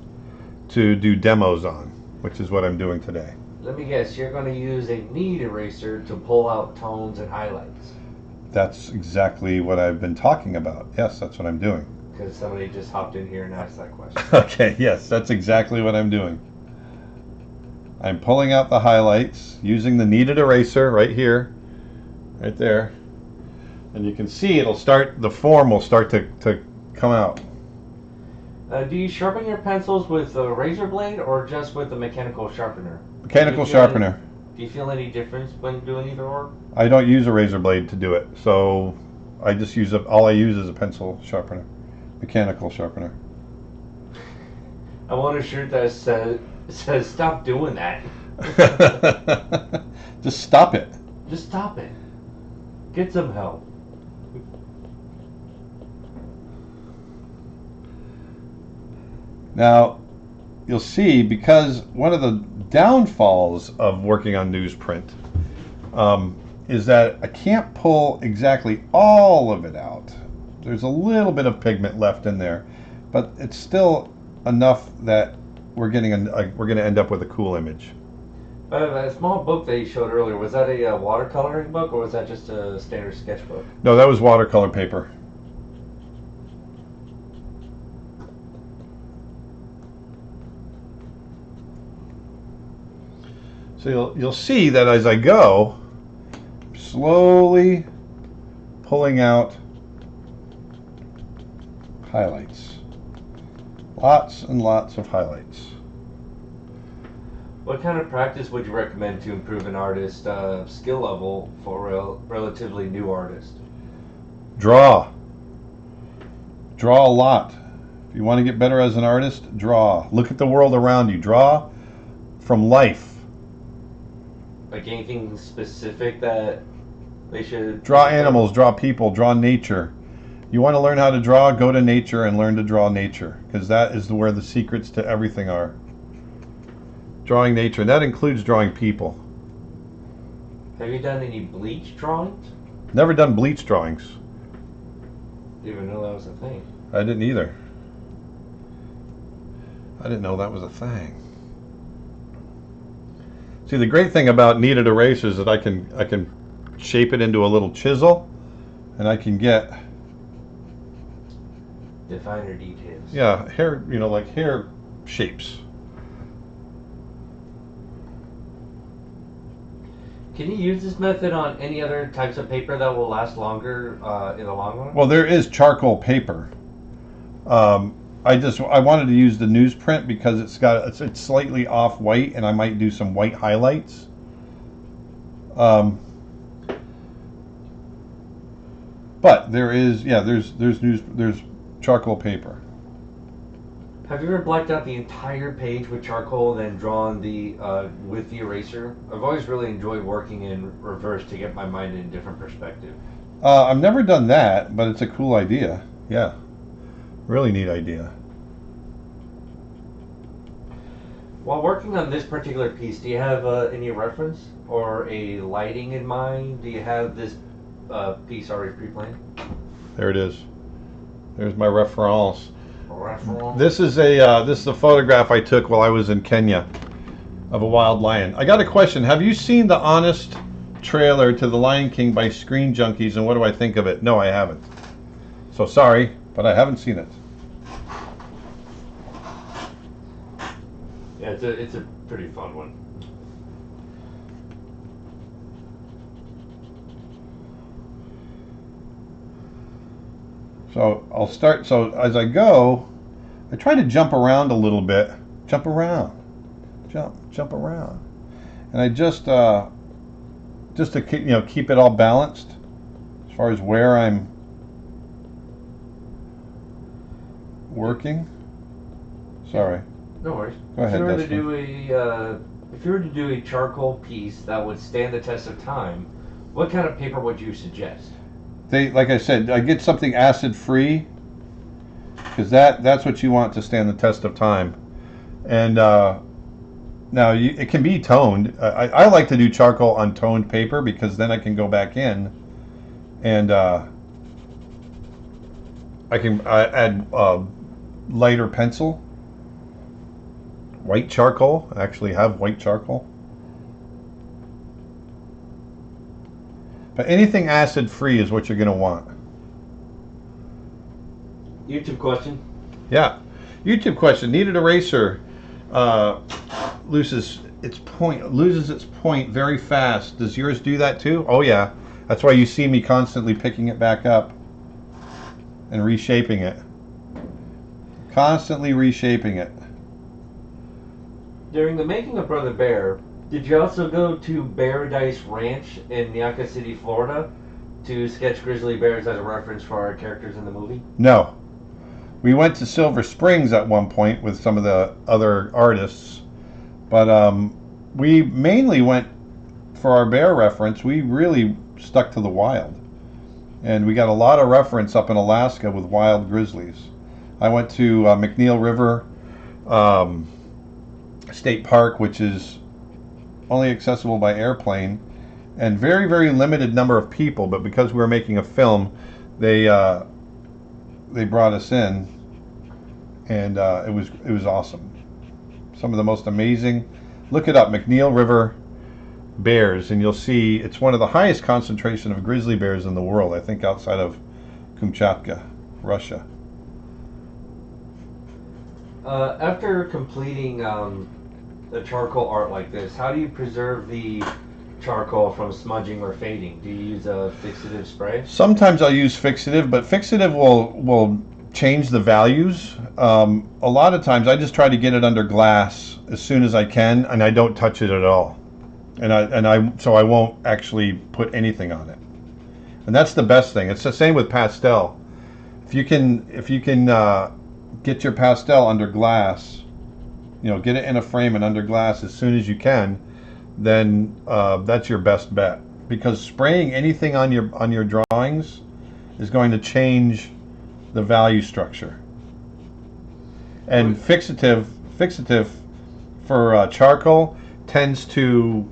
to do demos on, which is what I'm doing today. Let me guess, you're going to use a knead eraser to pull out tones and highlights. That's exactly what I've been talking about. Yes, that's what I'm doing. Because somebody just hopped in here and asked that question. Okay, yes, that's exactly what I'm doing. I'm pulling out the highlights using the kneaded eraser right here, right there. And you can see the form will start to come out. Do you sharpen your pencils with a razor blade or just with a mechanical sharpener? Mechanical sharpener. Do you feel any difference when doing either or? I don't use a razor blade to do it, so I just all I use is a pencil sharpener, mechanical sharpener. I want a shirt that says stop doing that. Just stop it. Just stop it. Get some help. Now, you'll see, because one of the downfalls of working on newsprint is that I can't pull exactly all of it out. There's a little bit of pigment left in there, but it's still enough that we're going to end up with a cool image. That small book that you showed earlier, was that a watercoloring book or was that just a standard sketchbook? No, that was watercolor paper. So you'll see that as I go, slowly pulling out highlights. Lots and lots of highlights. What kind of practice would you recommend to improve an artist's skill level for a relatively new artist? Draw. Draw a lot. If you want to get better as an artist, draw. Look at the world around you. Draw from life. Like anything specific that they should... Draw animals, draw people, draw nature. You want to learn how to draw, go to nature and learn to draw nature, because that is where the secrets to everything are. Drawing nature, and that includes drawing people. Have you done any bleach drawings? Never done bleach drawings. Didn't even know that was a thing. I didn't either. I didn't know that was a thing. See, the great thing about kneaded erasers is that I can shape it into a little chisel, and I can get the finer details. Yeah, hair, like hair shapes. Can you use this method on any other types of paper that will last longer in the long run? Well, there is charcoal paper. I wanted to use the newsprint because it's slightly off white, and I might do some white highlights. But there's charcoal paper. Have you ever blacked out the entire page with charcoal and then drawn with the eraser? I've always really enjoyed working in reverse to get my mind in a different perspective. I've never done that, but it's a cool idea. Yeah, really neat idea. While working on this particular piece, do you have any reference or a lighting in mind? Do you have this piece already pre-planned? There it is. There's my reference. Reference? This is a photograph I took while I was in Kenya of a wild lion. I got a question. Have you seen the honest trailer to The Lion King by Screen Junkies, and what do I think of it? No, I haven't. So sorry, but I haven't seen it. Yeah, it's a pretty fun one. So I'll start. So as I go, I try to jump around a little bit. Jump around, jump around, and I just to keep it all balanced as far as where I'm working. Sorry. No worries. Go ahead, if you were to do a charcoal piece that would stand the test of time, what kind of paper would you suggest? Like I said, I get something acid free, because that's what you want to stand the test of time. And now it can be toned. I like to do charcoal on toned paper because then I can go back in and I can add lighter pencil. White charcoal. I actually have white charcoal. But anything acid free is what you're going to want. YouTube question. Yeah. YouTube question. Kneaded eraser loses its point very fast. Does yours do that too? Oh yeah. That's why you see me constantly picking it back up and reshaping it. Constantly reshaping it. During the making of Brother Bear, did you also go to Paradise Ranch in Yucca City, Florida, to sketch grizzly bears as a reference for our characters in the movie? No. We went to Silver Springs at one point with some of the other artists, but we mainly went for our bear reference. We really stuck to the wild, and we got a lot of reference up in Alaska with wild grizzlies. I went to McNeil River State Park, which is only accessible by airplane, and very, very limited number of people. But because we were making a film, they brought us in, and it was awesome. Some of the most amazing. Look it up, McNeil River bears, and you'll see it's one of the highest concentration of grizzly bears in the world. I think outside of Kamchatka, Russia. After completing the charcoal art like this, how do you preserve the charcoal from smudging or fading? Do you use a fixative spray? Sometimes I'll use fixative, but fixative will change the values. A lot of times I just try to get it under glass as soon as I can, and I don't touch it at all. So I won't actually put anything on it. And that's the best thing. It's the same with pastel. If you can get your pastel under glass, get it in a frame and under glass as soon as you can, then that's your best bet. Because spraying anything on your drawings is going to change the value structure. And fixative for charcoal tends to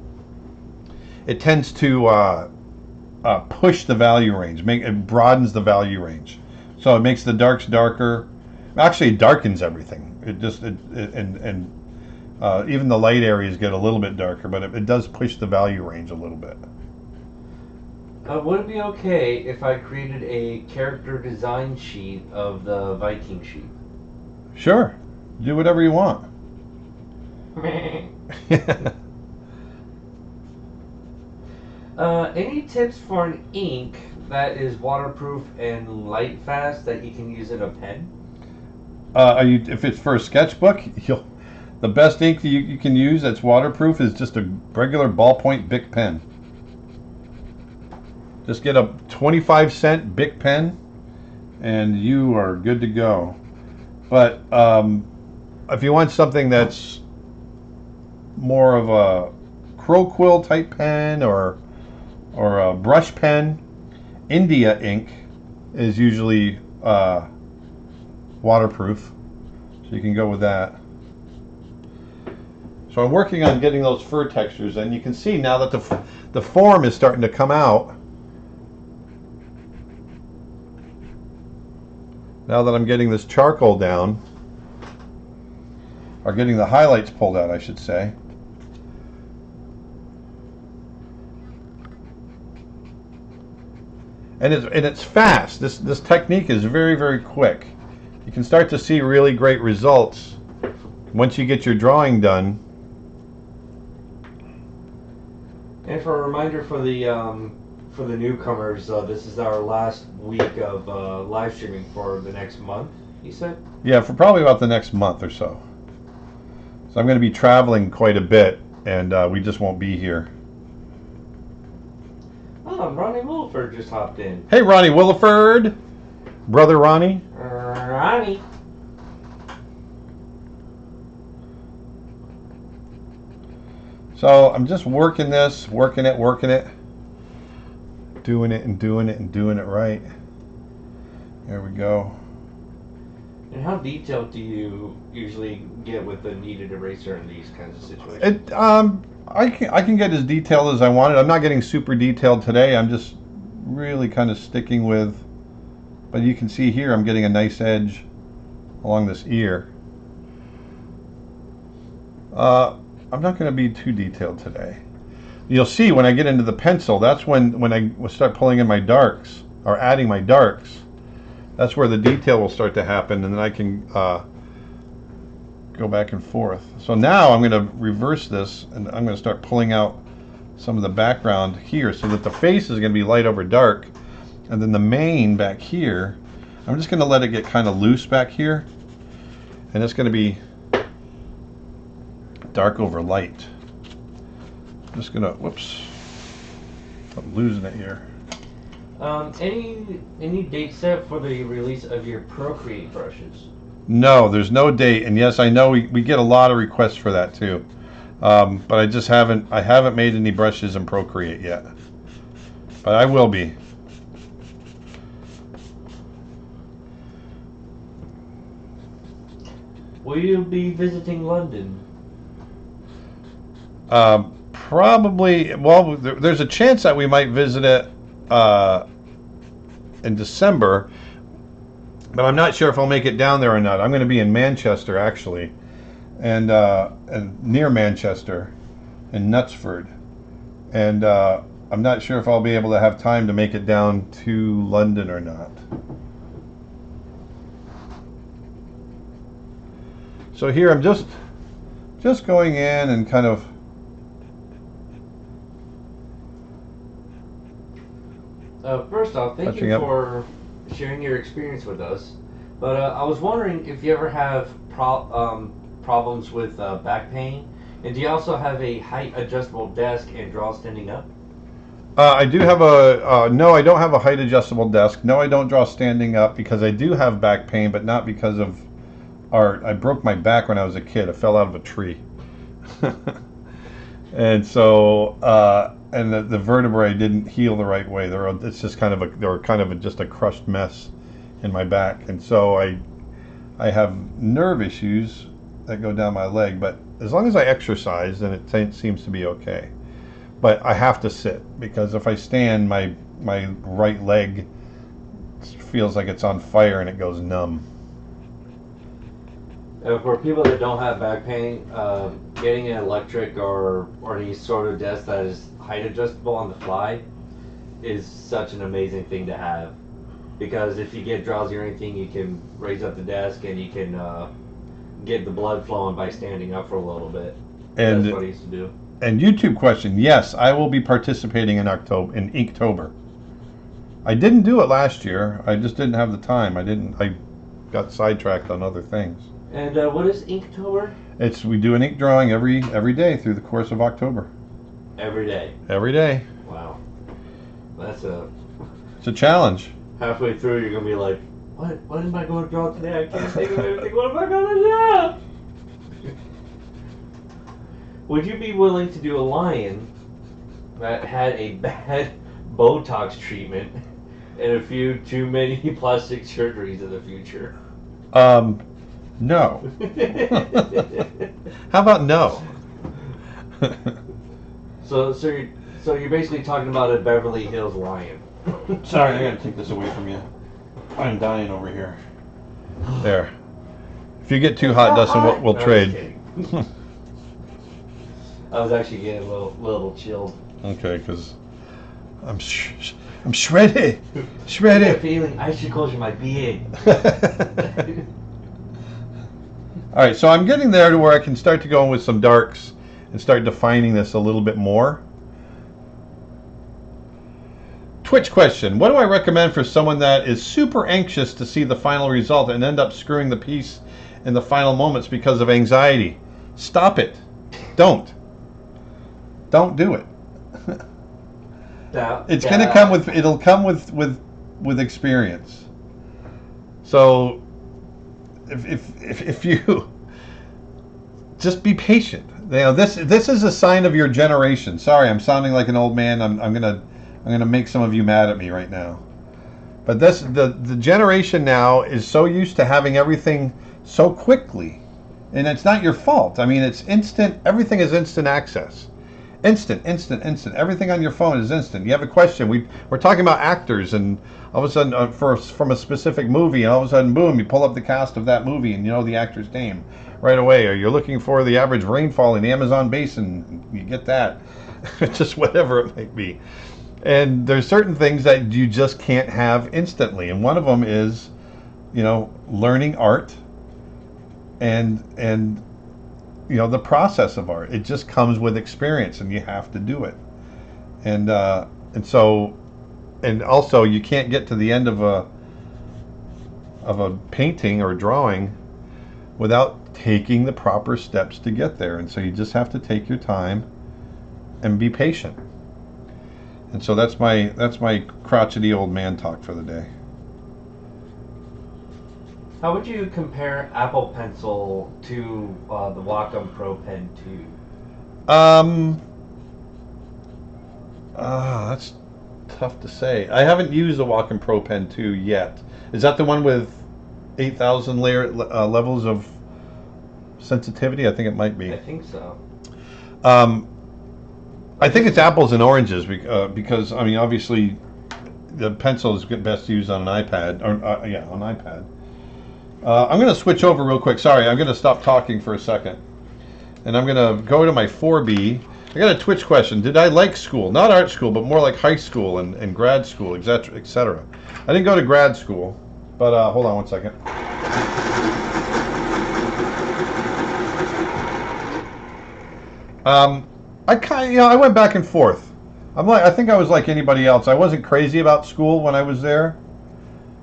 push the value range. It broadens the value range, so it makes the darks darker. Actually, it darkens everything. And even the light areas get a little bit darker, but it does push the value range a little bit. Would it be okay if I created a character design sheet of the Viking sheep? Sure, do whatever you want. Any tips for an ink that is waterproof and light fast that you can use in a pen? If it's for a sketchbook, the best ink that you can use that's waterproof is just a regular ballpoint Bic pen. Just get a 25-cent Bic pen, and you are good to go. But if you want something that's more of a crow quill type pen or a brush pen, India ink is usually waterproof, so you can go with that. So I'm working on getting those fur textures, and you can see now that the form is starting to come out. Now that I'm getting this charcoal down, or getting the highlights pulled out, I should say. And it's fast. This technique is very, very quick. You can start to see really great results once you get your drawing done. And for a reminder for the newcomers, this is our last week of live streaming for the next month, you said? Yeah, for probably about the next month or so. So I'm going to be traveling quite a bit, and we just won't be here. Oh, Ronnie Williford just hopped in. Hey, Ronnie Williford! Brother Ronnie. Ronnie. So I'm just working this, working it, doing it and doing it and doing it right. There we go. And how detailed do you usually get with the kneaded eraser in these kinds of situations? I can get as detailed as I wanted. I'm not getting super detailed today. I'm just really kind of sticking with. But you can see here I'm getting a nice edge along this ear. I'm not going to be too detailed today. You'll see when I get into the pencil, that's when I start pulling in my darks, or adding my darks. That's where the detail will start to happen, and then I can go back and forth. So now I'm going to reverse this, and I'm going to start pulling out some of the background here so that the face is going to be light over dark, and then the mane back here, I'm just going to let it get kind of loose back here, and it's going to be dark over light. I'm just gonna, whoops, I'm losing it here. Any date set for the release of your Procreate brushes? No, there's no date, and yes, I know we get a lot of requests for that too, but I just haven't made any brushes in Procreate yet, but I will be. Will you be visiting London? Probably. Well, there's a chance that we might visit it in December, but I'm not sure if I'll make it down there or not. I'm going to be in Manchester actually, and near Manchester, in Knutsford, and I'm not sure if I'll be able to have time to make it down to London or not. So here I'm just going in and kind of first off, thank you for sharing your experience with us. But I was wondering if you ever have problems with back pain, and do you also have a height adjustable desk and draw standing up? I do have a no. I don't have a height adjustable desk. No, I don't draw standing up because I do have back pain, but not because of art. I broke my back when I was a kid. I fell out of a tree, and so and the vertebrae didn't heal the right way. It's just kind of just a crushed mess in my back, and so I have nerve issues that go down my leg. But as long as I exercise, then it seems to be okay. But I have to sit because if I stand, my right leg feels like it's on fire and it goes numb. For people that don't have back pain, getting an electric or any sort of desk that is height adjustable on the fly is such an amazing thing to have. Because if you get drowsy or anything, you can raise up the desk and you can get the blood flowing by standing up for a little bit. And that's what I used to do. And YouTube question, yes, I will be participating in Inktober. I didn't do it last year. I just didn't have the time. I got sidetracked on other things. And what is Inktober? We do an ink drawing every day through the course of October. Every day. Every day. Wow. It's a challenge. Halfway through, you're gonna be like, what am I going to draw today? I can't think of anything. What am I gonna do? Would you be willing to do a lion that had a bad Botox treatment and a few too many plastic surgeries in the future? No. How about no? So you're basically talking about a Beverly Hills lion. Sorry, I gotta take this away from you. I'm dying over here. There. If you get too hot, Dustin, we'll trade. I was actually getting a little chilled. Okay, because I'm shredded. I got a feeling icicles in my beard. All right, so I'm getting there to where I can start to go in with some darks and start defining this a little bit more. Twitch question: what do I recommend for someone that is super anxious to see the final result and end up screwing the piece in the final moments because of anxiety? Stop it. Don't do it. It'll come with experience. So if you just be patient. This is a sign of your generation. Sorry, I'm sounding like an old man. I'm gonna make some of you mad at me right now. But the generation now is so used to having everything so quickly, and it's not your fault. I mean, it's instant. Everything is instant access. Instant. Everything on your phone is instant. You have a question. We're talking about actors, and all of a sudden, from a specific movie, and all of a sudden, boom, you pull up the cast of that movie, and you know the actor's name right away. Or you're looking for the average rainfall in the Amazon basin, you get that. Just whatever it might be. And there's certain things that you just can't have instantly, and one of them is, learning art, and the process of art. It just comes with experience, and you have to do it. And also you can't get to the end of a painting or drawing without taking the proper steps to get there. And so you just have to take your time and be patient. And so that's my crotchety old man talk for the day. How would you compare Apple Pencil to the Wacom Pro Pen 2? That's tough to say. I haven't used the Wacom Pro Pen 2 yet. Is that the one with 8,000 levels of sensitivity? I think it might be. I think so. I think it's apples and oranges because I mean obviously the pencil is best used on an iPad or yeah, on iPad. I'm going to switch over real quick. Sorry, I'm going to stop talking for a second, and I'm going to go to my 4B. I got a Twitch question. Did I like school? Not art school, but more like high school and grad school, etc., etc. I didn't go to grad school, but hold on one second. I went back and forth. I think I was like anybody else. I wasn't crazy about school when I was there.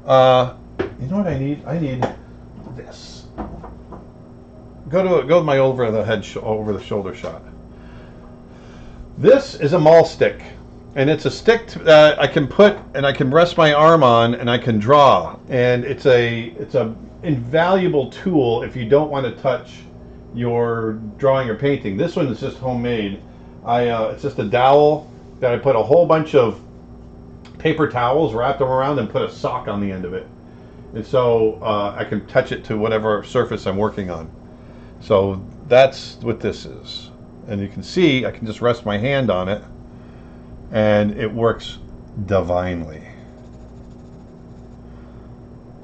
You know what I need? I need this. Go to my over the shoulder shot. This is a maul stick, and it's a stick that I can put and I can rest my arm on and I can draw. And it's a invaluable tool if you don't want to touch your drawing or painting. This one is just homemade. It's just a dowel that I put a whole bunch of paper towels, wrap them around, and put a sock on the end of it. And so I can touch it to whatever surface I'm working on. So that's what this is. And you can see I can just rest my hand on it and it works divinely.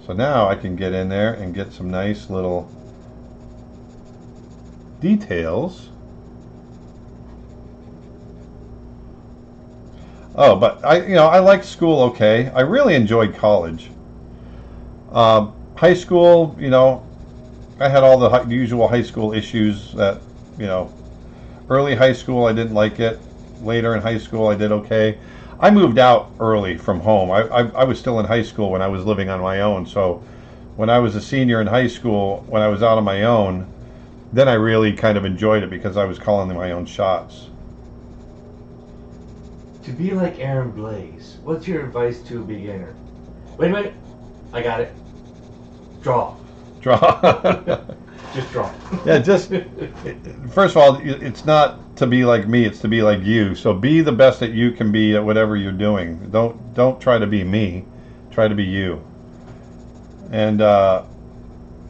So now I can get in there and get some nice little details. Oh, but I liked school okay. I really enjoyed college. High school, I had all the usual high school issues that, early high school I didn't like it. Later in high school I did okay. I moved out early from home. I was still in high school when I was living on my own. So when I was a senior in high school, when I was out on my own, then I really kind of enjoyed it because I was calling my own shots. To be like Aaron Blaise, what's your advice to a beginner? Wait a minute. I got it. Draw. Just draw. Yeah, first of all, it's not to be like me, it's to be like you. So be the best that you can be at whatever you're doing. Don't try to be me. Try to be you. And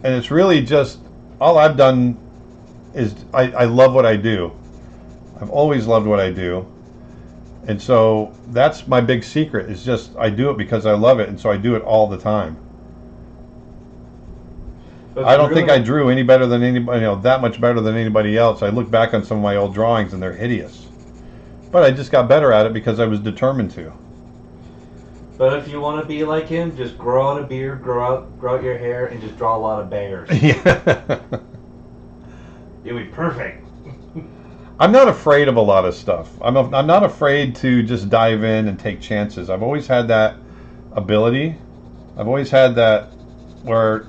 it's really just, all I've done is I love what I do. I've always loved what I do. And so that's my big secret, is just I do it because I love it, and so I do it all the time. I don't think I drew any better than anybody, that much better than anybody else. I look back on some of my old drawings and they're hideous. But I just got better at it because I was determined to. But if you want to be like him, just grow out a beard, grow out your hair, and just draw a lot of bears. Yeah. It'd be perfect. I'm not afraid of a lot of stuff. I'm not afraid to just dive in and take chances. I've always had that ability. I've always had that where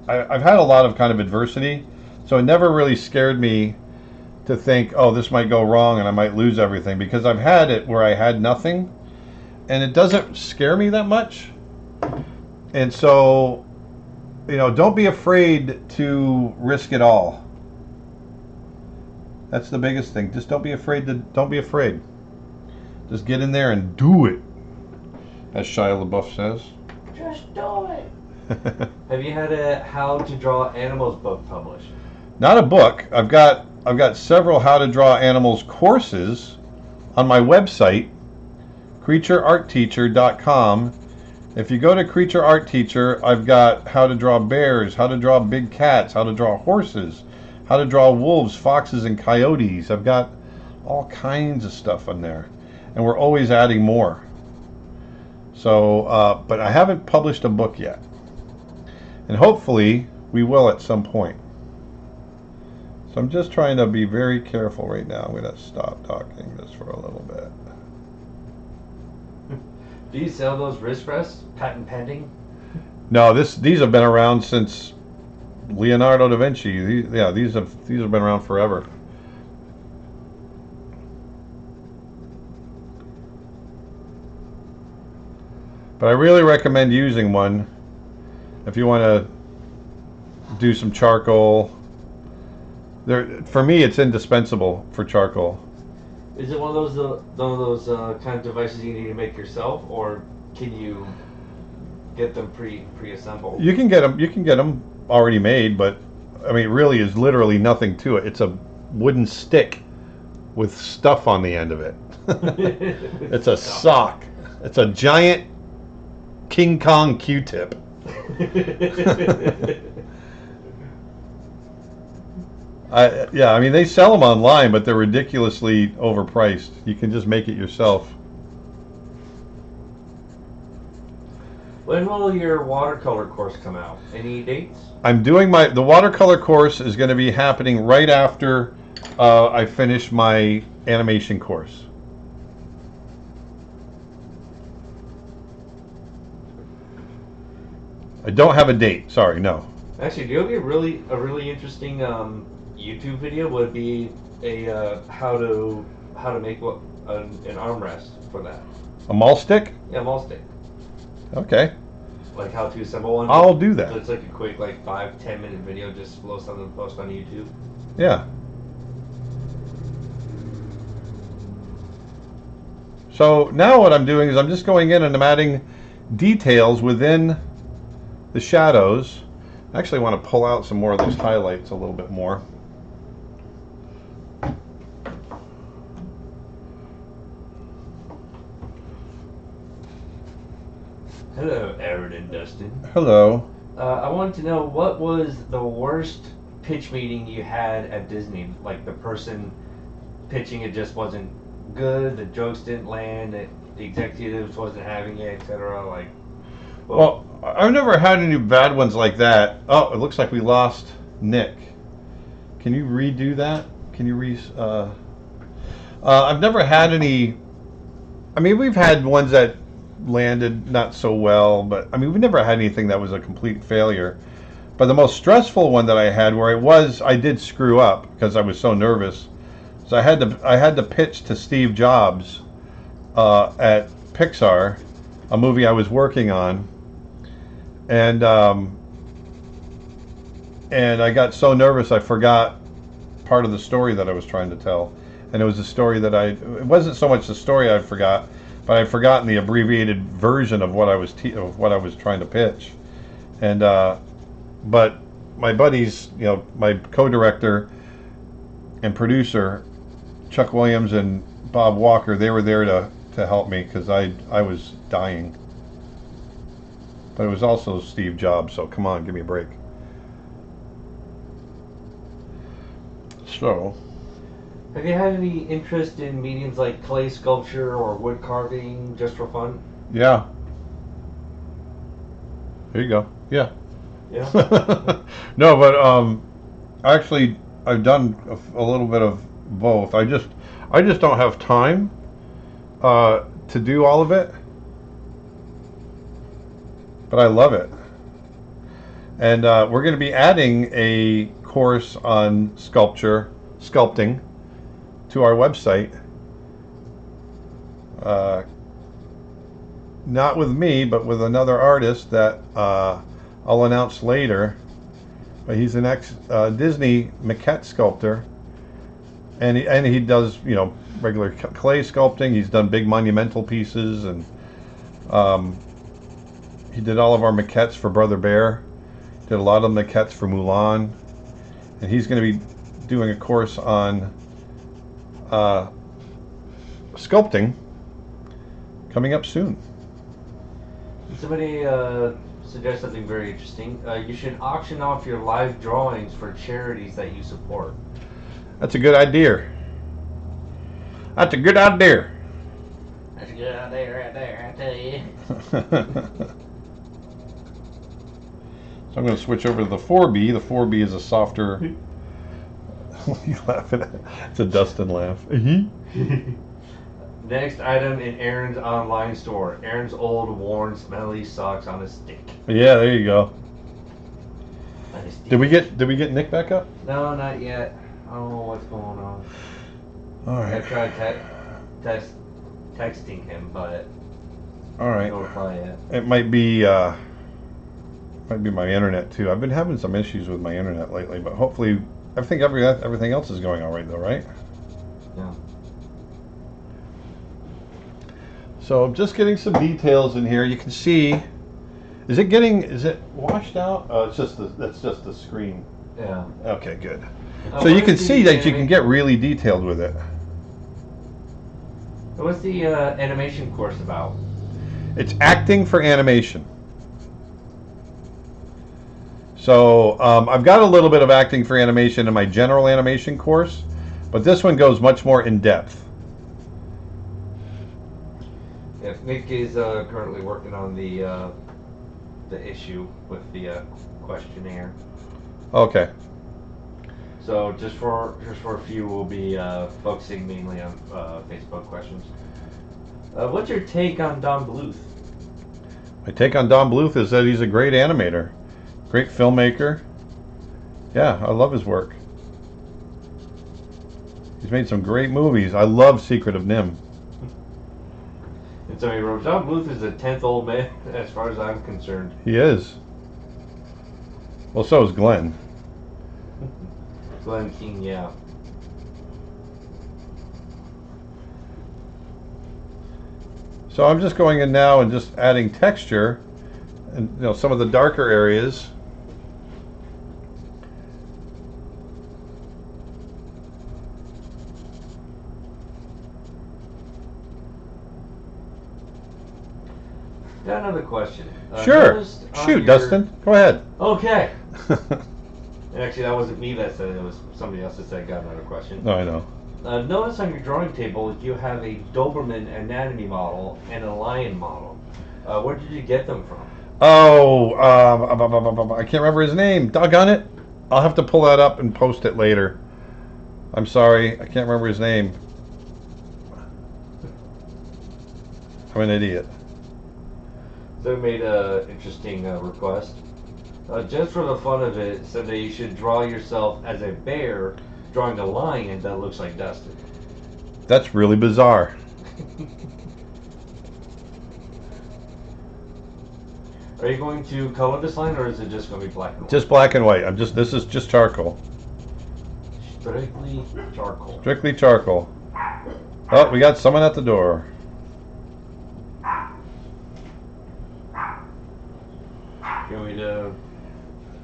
I've had a lot of kind of adversity, so it never really scared me to think, oh, this might go wrong and I might lose everything, because I've had it where I had nothing and it doesn't scare me that much. And so, don't be afraid to risk it all. That's the biggest thing. Just don't be afraid. Just get in there and do it, as Shia LaBeouf says. Just do it. Have you had a How to Draw Animals book published? Not a book. I've got several How to Draw Animals courses on my website, creatureartteacher.com. If you go to Creature Art Teacher, I've got how to draw bears, how to draw big cats, how to draw horses, how to draw wolves, foxes, and coyotes. I've got all kinds of stuff on there, and we're always adding more. So, but I haven't published a book yet. And hopefully we will at some point. So I'm just trying to be very careful right now. I'm going to stop talking just for a little bit. Do you sell those wrist rests, patent pending? No, these have been around since Leonardo da Vinci. These have been around forever. But I really recommend using one if you want to do some charcoal. For me, it's indispensable for charcoal. Is it one of those kind of devices you need to make yourself, or can you get them pre-assembled? You can get them already made, but I mean, it really is literally nothing to it. It's a wooden stick with stuff on the end of it. It's a sock. It's a giant King Kong Q-tip. I mean, they sell them online, but they're ridiculously overpriced. You can just make it yourself. When will your watercolor course come out? Any dates? I'm doing the watercolor course is going to be happening right after I finish my animation course. I don't have a date. Sorry, no. Actually, do you have a really interesting YouTube video? Would be a how to make an armrest for that. A maul stick? Yeah, maul stick. Okay. Like how to assemble one. I'll do that. So it's like a quick 5-10 minute video, just blow something and post on YouTube. Yeah. So now what I'm doing is I'm just going in and I'm adding details within the shadows. I actually want to pull out some more of those highlights a little bit more. Hello, Aaron and Dustin. Hello. I wanted to know, what was the worst pitch meeting you had at Disney? Like the person pitching it just wasn't good, the jokes didn't land, the executives wasn't having it, etc. Well, I've never had any bad ones like that. Oh, it looks like we lost Nick. Can you redo that? Can you I've never had any. I mean, we've had ones that landed not so well, but I mean, we've never had anything that was a complete failure. But the most stressful one that I had, where I did screw up because I was so nervous. So I had to pitch to Steve Jobs at Pixar, a movie I was working on, and I got so nervous I forgot part of the story that I was trying to tell, and it was a story that it wasn't so much the story I forgot, but I'd forgotten the abbreviated version of what I was trying to pitch, and but my buddies, my co-director and producer, Chuck Williams and Bob Walker, they were there to help me because I was dying. But it was also Steve Jobs, so come on, give me a break. So, have you had any interest in mediums like clay sculpture or wood carving just for fun? Yeah. There you go. Yeah. Yeah. No, but actually, I've done a little bit of both. I just don't have time to do all of it, but I love it. And we're going to be adding a course on sculpting to our website. Not with me, but with another artist that I'll announce later. But he's an ex-Disney maquette sculptor, and he does regular clay sculpting. He's done big monumental pieces, and he did all of our maquettes for Brother Bear. Did a lot of maquettes for Mulan, and he's going to be doing a course on sculpting coming up soon. Somebody suggests something very interesting. You should auction off your live drawings for charities that you support. That's a good idea. That's a good idea. That's a good idea right there, I tell you. So I'm going to switch over to the 4B. The 4B is a softer. What are you laughing at? It's a Dustin laugh. Next item in Aaron's online store. Aaron's old, worn, smelly socks on a stick. Yeah, there you go. Did we get Nick back up? No, not yet. I don't know what's going on. All right. I tried texting him, but all right. no reply yet. It might be my internet too. I've been having some issues with my internet lately, but hopefully, I think everything else is going all right though, right? Yeah. So I'm just getting some details in here. You can see, is it washed out? Oh, that's just the screen. Yeah. Okay, good. So you can see that you can get really detailed with it. What's the animation course about? It's acting for animation. So I've got a little bit of acting for animation in my general animation course, but this one goes much more in depth. Yeah, Nick is currently working on the issue with the questionnaire. Okay. So just for a few, we'll be focusing mainly on Facebook questions. What's your take on Don Bluth? My take on Don Bluth is that he's a great animator, great filmmaker. Yeah, I love his work. He's made some great movies. I love Secret of Nim. And so he wrote, Don Bluth is a 10th old man, as far as I'm concerned. He is. Well, so is Glenn. Glenn King, yeah. So I'm just going in now and just adding texture, and some of the darker areas. Got another question. Sure. Shoot, Dustin. Go ahead. Okay. And actually, that wasn't me that said it. It was somebody else that said, got another question. No, I know. Notice on your drawing table, you have a Doberman anatomy model and a lion model. Where did you get them from? Oh, I can't remember his name. Doggone it. I'll have to pull that up and post it later. I'm sorry. I can't remember his name. I'm an idiot. So we made an interesting request. Just for the fun of it, said that you should draw yourself as a bear drawing a lion that looks like Dustin. That's really bizarre. Are you going to color this line, or is it just going to be black and white? Just black and white. This is just charcoal. Strictly charcoal. Strictly charcoal. Oh, we got someone at the door. Can we do?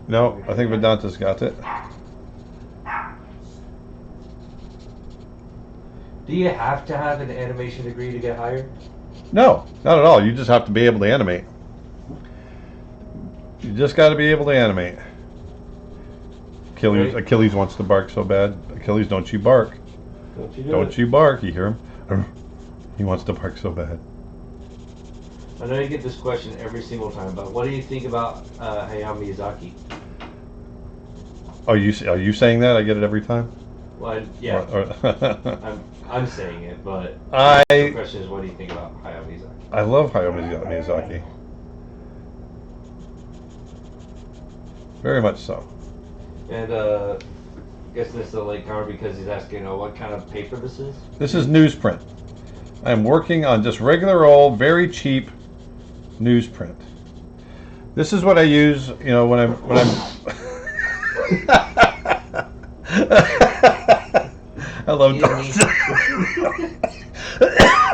No, I think Vedanta's got it. Do you have to have an animation degree to get hired? No, not at all. You just have to be able to animate. You just got to be able to animate. Achilles wants to bark so bad. Achilles, don't you bark. Don't you bark. You hear him? He wants to bark so bad. I know you get this question every single time, but what do you think about Hayao Miyazaki? Oh, are you saying that? I get it every time? Well, yeah. I'm saying it, but the question is, what do you think about Hayao Miyazaki? I love Hayao Miyazaki. Very much so. And I guess this is a late comer because he's asking what kind of paper this is? This is newsprint. I'm working on just regular old, very cheap newsprint. This is what I use, when I'm I love Dustin.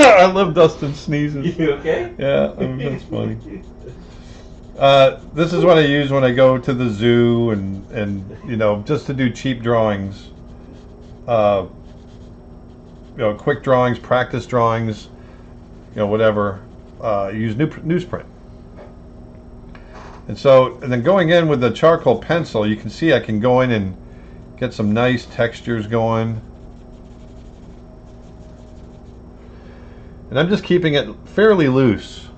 I love Dustin sneezes. You okay? Yeah, that's funny. This is what I use when I go to the zoo and just to do cheap drawings. Quick drawings, practice drawings, whatever. Use newsprint. And then going in with the charcoal pencil, you can see I can go in and get some nice textures going. And I'm just keeping it fairly loose.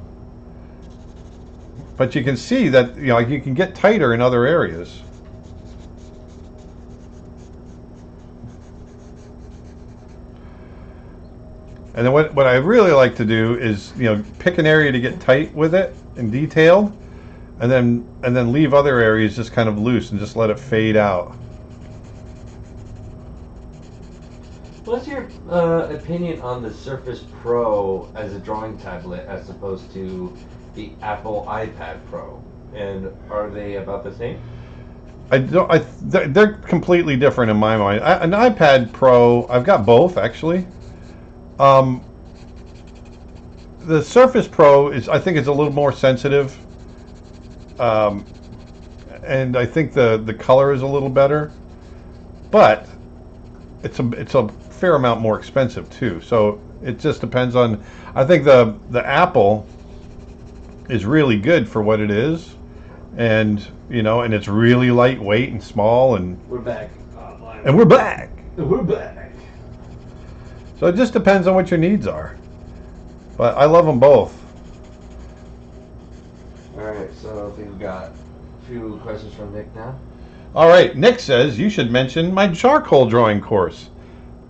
But you can see that you can get tighter in other areas. And then what I really like to do is pick an area to get tight with it and detailed, and then leave other areas just kind of loose and just let it fade out. What's your opinion on the Surface Pro as a drawing tablet as opposed to the Apple iPad Pro? And are they about the same? They're completely different in my mind. An iPad Pro, I've got both actually. The Surface Pro I think it's a little more sensitive, and I think the color is a little better, but it's a fair amount more expensive too. So it just depends on. I think the Apple is really good for what it is, and and it's really lightweight and small, and We're back. and we're back. We're back. So it just depends on what your needs are. But I love them both. All right, so I think we got a few questions from Nick now. All right, Nick says you should mention my charcoal drawing course.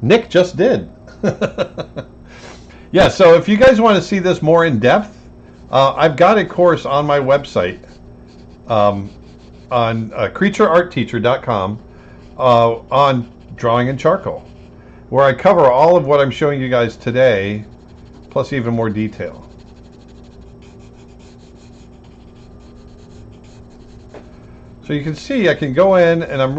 Nick just did. Yeah, so if you guys want to see this more in depth, I've got a course on my website on creatureartteacher.com on drawing in charcoal, where I cover all of what I'm showing you guys today, plus even more detail. So you can see I can go in and I'm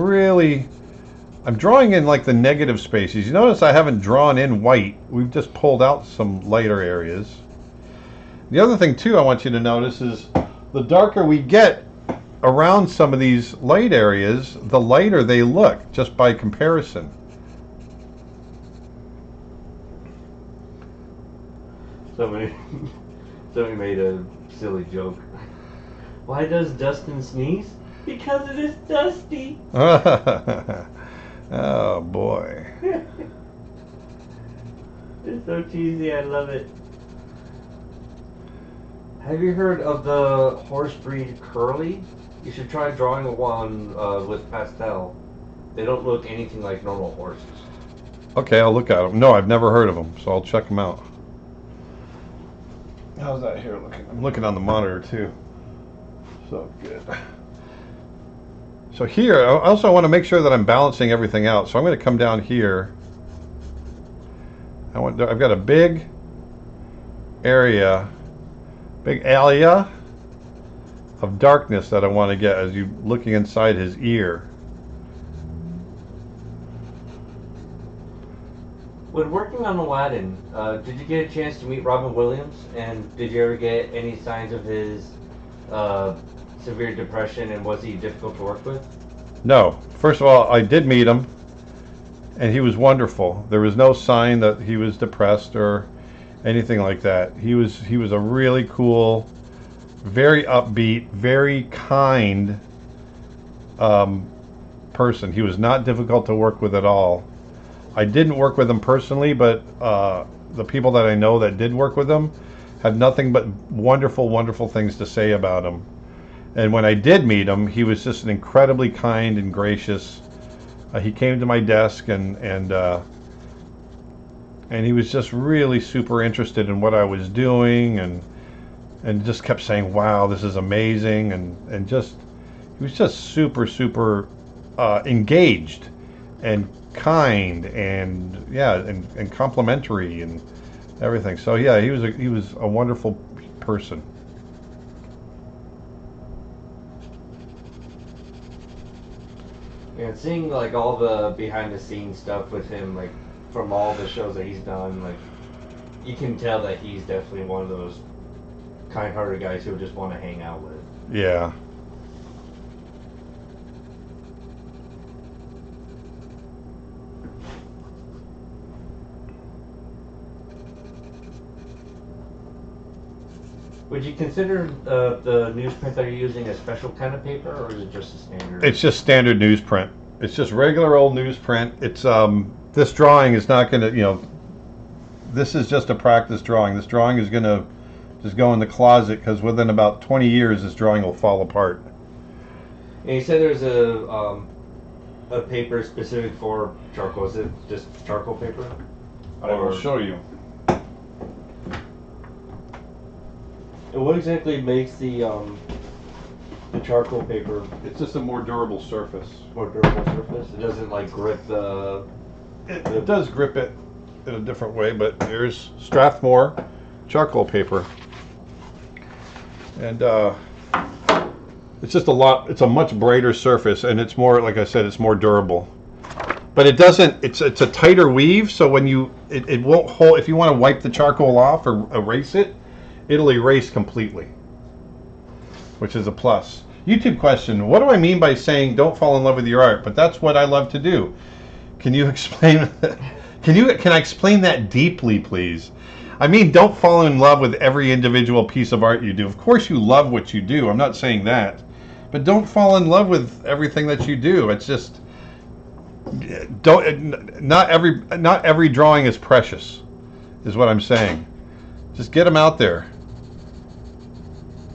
drawing in like the negative spaces. You notice I haven't drawn in white. We've just pulled out some lighter areas. The other thing too I want you to notice is the darker we get around some of these light areas, the lighter they look just by comparison. Somebody made a silly joke. Why does Dustin sneeze? Because it is dusty. Oh boy. It's so cheesy, I love it. Have you heard of the horse breed Curly? You should try drawing one with pastel. They don't look anything like normal horses. Okay, I'll look at them. No, I've never heard of them, so I'll check them out. How's that here looking? I'm looking on the monitor too. So good. So here, I also want to make sure that I'm balancing everything out. So I'm going to come down here. I've got a big area of darkness that I want to get as you looking inside his ear. When working on Aladdin, did you get a chance to meet Robin Williams? And did you ever get any signs of his severe depression, and was he difficult to work with? No. First of all, I did meet him, and he was wonderful. There was no sign that he was depressed or anything like that. He was a really cool, very upbeat, very kind person. He was not difficult to work with at all. I didn't work with him personally, but the people that I know that did work with him had nothing but wonderful, wonderful things to say about him. And when I did meet him, he was just an incredibly kind and gracious. He came to my desk and he was just really super interested in what I was doing, and just kept saying, "Wow, this is amazing," and just he was just super engaged and kind and and complimentary and everything. So yeah, he was a wonderful person. And seeing like all the behind the scenes stuff with him, like from all the shows that he's done, like you can tell that he's definitely one of those kind-hearted guys who just want to hang out with. Yeah. Would you consider the newsprint that you're using a special kind of paper, or is it just a standard? It's just standard newsprint. It's just regular old newsprint. It's this drawing is not going to, this is just a practice drawing. This drawing is going to just go in the closet because within about 20 years this drawing will fall apart. And you said there's a paper specific for charcoal. Is it just charcoal paper? I will show you. And what exactly makes the charcoal paper It's just a more durable surface. more durable surface? It doesn't like grip the. It does grip it in a different way, but here's Strathmore charcoal paper, and it's just it's a much brighter surface, and it's more, like I said, it's more durable. But it doesn't. It's a tighter weave, so when it won't hold. If you want to wipe the charcoal off or erase it, it'll erase completely, which is a plus. YouTube question: what do I mean by saying don't fall in love with your art? But that's what I love to do. Can you explain? Can I explain that deeply, please? I mean, don't fall in love with every individual piece of art you do. Of course, you love what you do. I'm not saying that, but don't fall in love with everything that you do. It's just don't. Not every drawing is precious, is what I'm saying. Just get them out there.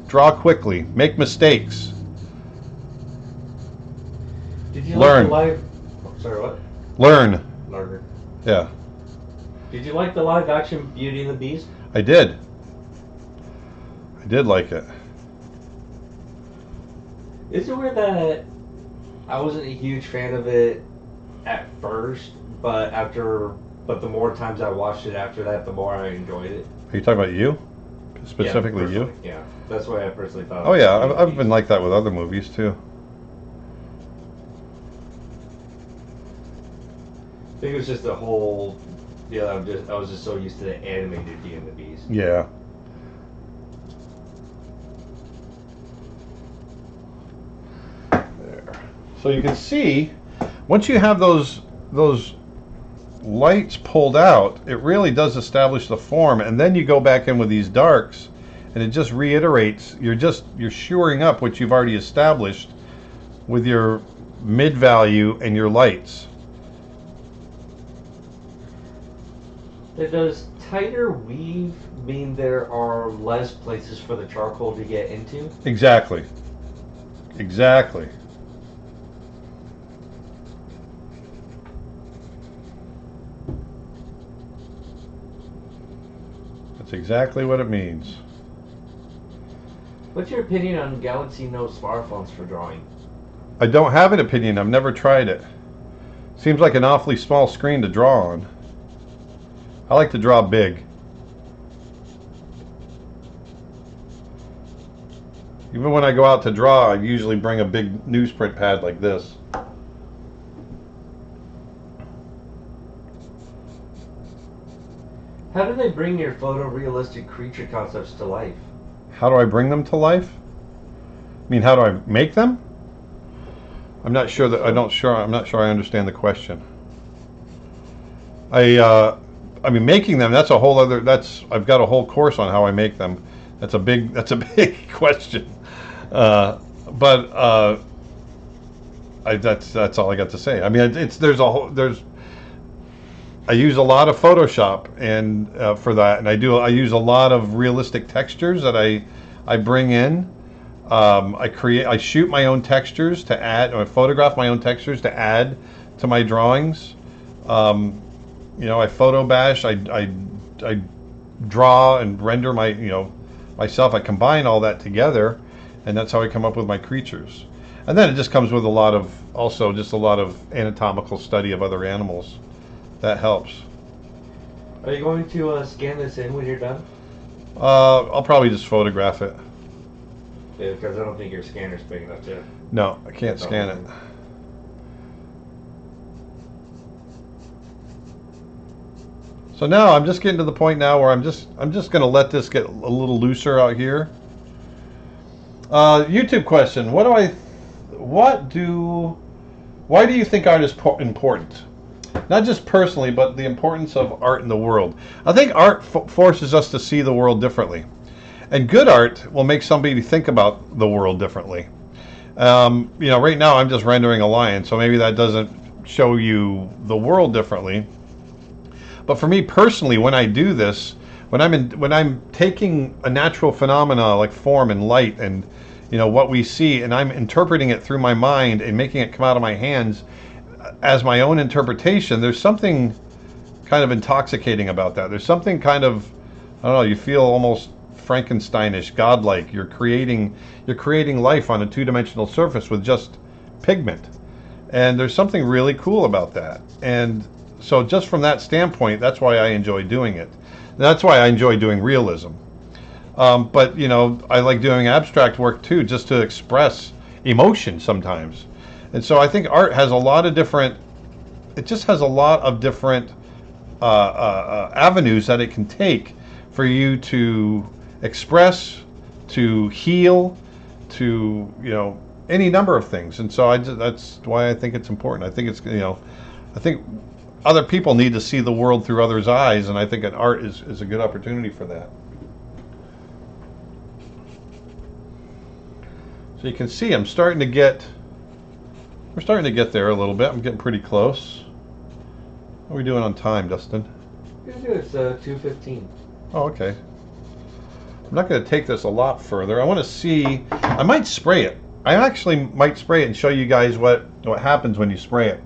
Draw quickly. Make mistakes. Did you Learn. like the live? Oh, sorry, what? Learn. Larger. Yeah, Did you like the live action Beauty and the Beast? I did. I did like it. Is it weird that I wasn't a huge fan of it at first, but the more times I watched it after that, the more I enjoyed it. Are you talking about you? Specifically Yeah, you? Yeah, that's why I personally thought. Oh yeah, I've been like that with other movies too. I think it was just the whole. Yeah, I was just so used to the animated Beauty and the Beast. Yeah. There. So you can see, once you have those lights pulled out, it really does establish the form, and then you go back in with these darks, and it just reiterates. You're shoring up what you've already established with your mid value and your lights. Does tighter weave mean there are less places for the charcoal to get into? Exactly. Exactly. That's exactly what it means. What's your opinion on Galaxy Note smartphones for drawing? I don't have an opinion. I've never tried it. Seems like an awfully small screen to draw on. I like to draw big. Even when I go out to draw, I usually bring a big newsprint pad like this. How do they bring your photorealistic creature concepts to life? How do I bring them to life? I mean, how do I make them? I'm not sure I'm not sure I understand the question. I mean, making them, that's a whole other, I've got a whole course on how I make them. That's a big question. That's all I got to say. I mean, I use a lot of Photoshop and for that, and I use a lot of realistic textures that I bring in. I shoot my own textures to add, or I photograph my own textures to add to my drawings. I photo bash, I draw and render myself. I combine all that together, and that's how I come up with my creatures. And then it just comes with a lot of anatomical study of other animals. That helps. Are you going to scan this in when you're done? I'll probably just photograph it. Yeah, because I don't think your scanner's big enough to. No, I can't scan it. So now I'm just getting to the point now where I'm just going to let this get a little looser out here. YouTube question: why do you think art is important? Not just personally, but the importance of art in the world. I think art forces us to see the world differently, and good art will make somebody think about the world differently. Right now I'm just rendering a lion, so maybe that doesn't show you the world differently. But for me personally, when I do this, when I'm taking a natural phenomena like form and light and what we see, and I'm interpreting it through my mind and making it come out of my hands as my own interpretation, there's something kind of intoxicating about that. There's something kind of, I don't know, you feel almost Frankensteinish, godlike. You're creating life on a two-dimensional surface with just pigment. And there's something really cool about that. And so just from that standpoint, that's why I enjoy doing it. And that's why I enjoy doing realism. But I like doing abstract work too, just to express emotion sometimes. And so I think art has a lot of different, avenues that it can take for you to express, to heal, to, any number of things. And so that's why I think it's important. I think it's, I think other people need to see the world through others' eyes, and I think an art is a good opportunity for that. So you can see we're starting to get there a little bit. I'm getting pretty close. How are we doing on time, Dustin? It's 2:15. Oh, okay. I'm not going to take this a lot further. I want to see. I might spray it. I actually might spray it and show you guys what happens when you spray it.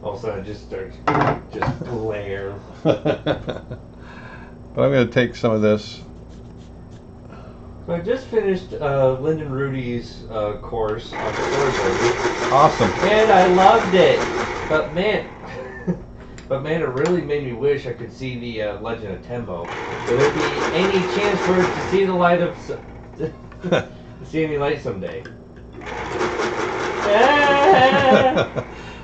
All of a sudden, it just starts glare. But I'm going to take some of this. So I just finished Lyndon Rudy's course on storyboarding. Awesome. And I loved it. But man, it really made me wish I could see the Legend of Tembo. Would there be any chance for it to see the light of see any light someday?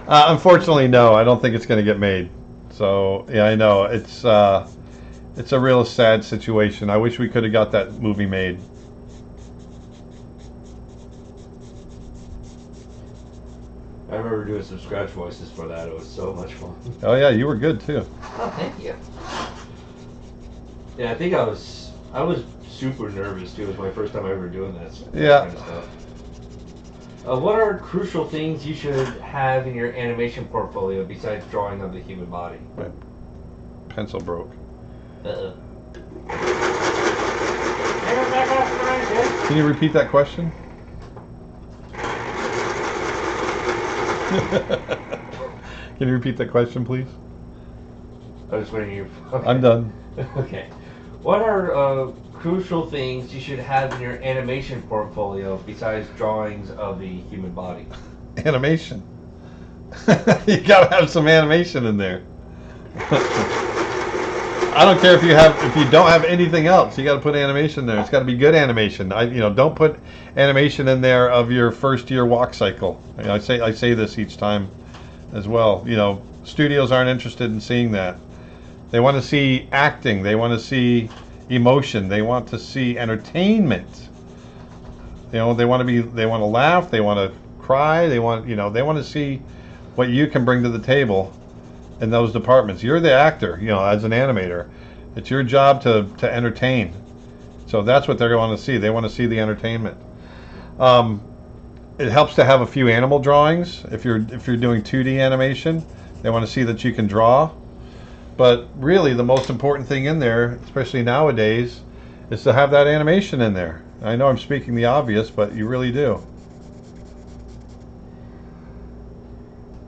Unfortunately, no. I don't think it's going to get made. So yeah, I know it's a real sad situation. I wish we could have got that movie made. I remember doing some scratch voices for that. It was so much fun. Oh yeah, you were good too. Oh, thank you. Yeah, I think I was super nervous too. It was my first time ever doing this. Yeah. Kind of stuff. What are crucial things you should have in your animation portfolio besides drawing of the human body? My pencil broke. Uh-oh. Can you repeat that question? Can you repeat that question, please? I was waiting you. Okay. I'm done. Okay. What are crucial things you should have in your animation portfolio besides drawings of the human body? Animation. You gotta have some animation in there. I don't care if you don't have anything else. You got to put animation there. It's got to be good animation. Don't put animation in there of your first year walk cycle. I say this each time, as well. Studios aren't interested in seeing that. They want to see acting. They want to see emotion. They want to see entertainment. They want to laugh. They want to cry. They want to see what you can bring to the table in those departments. You're the actor, as an animator. It's your job to entertain. So that's what they're going to see. They want to see the entertainment. It helps to have a few animal drawings. If you're doing 2D animation, they want to see that you can draw. But really, the most important thing in there, especially nowadays, is to have that animation in there. I know I'm speaking the obvious, but you really do.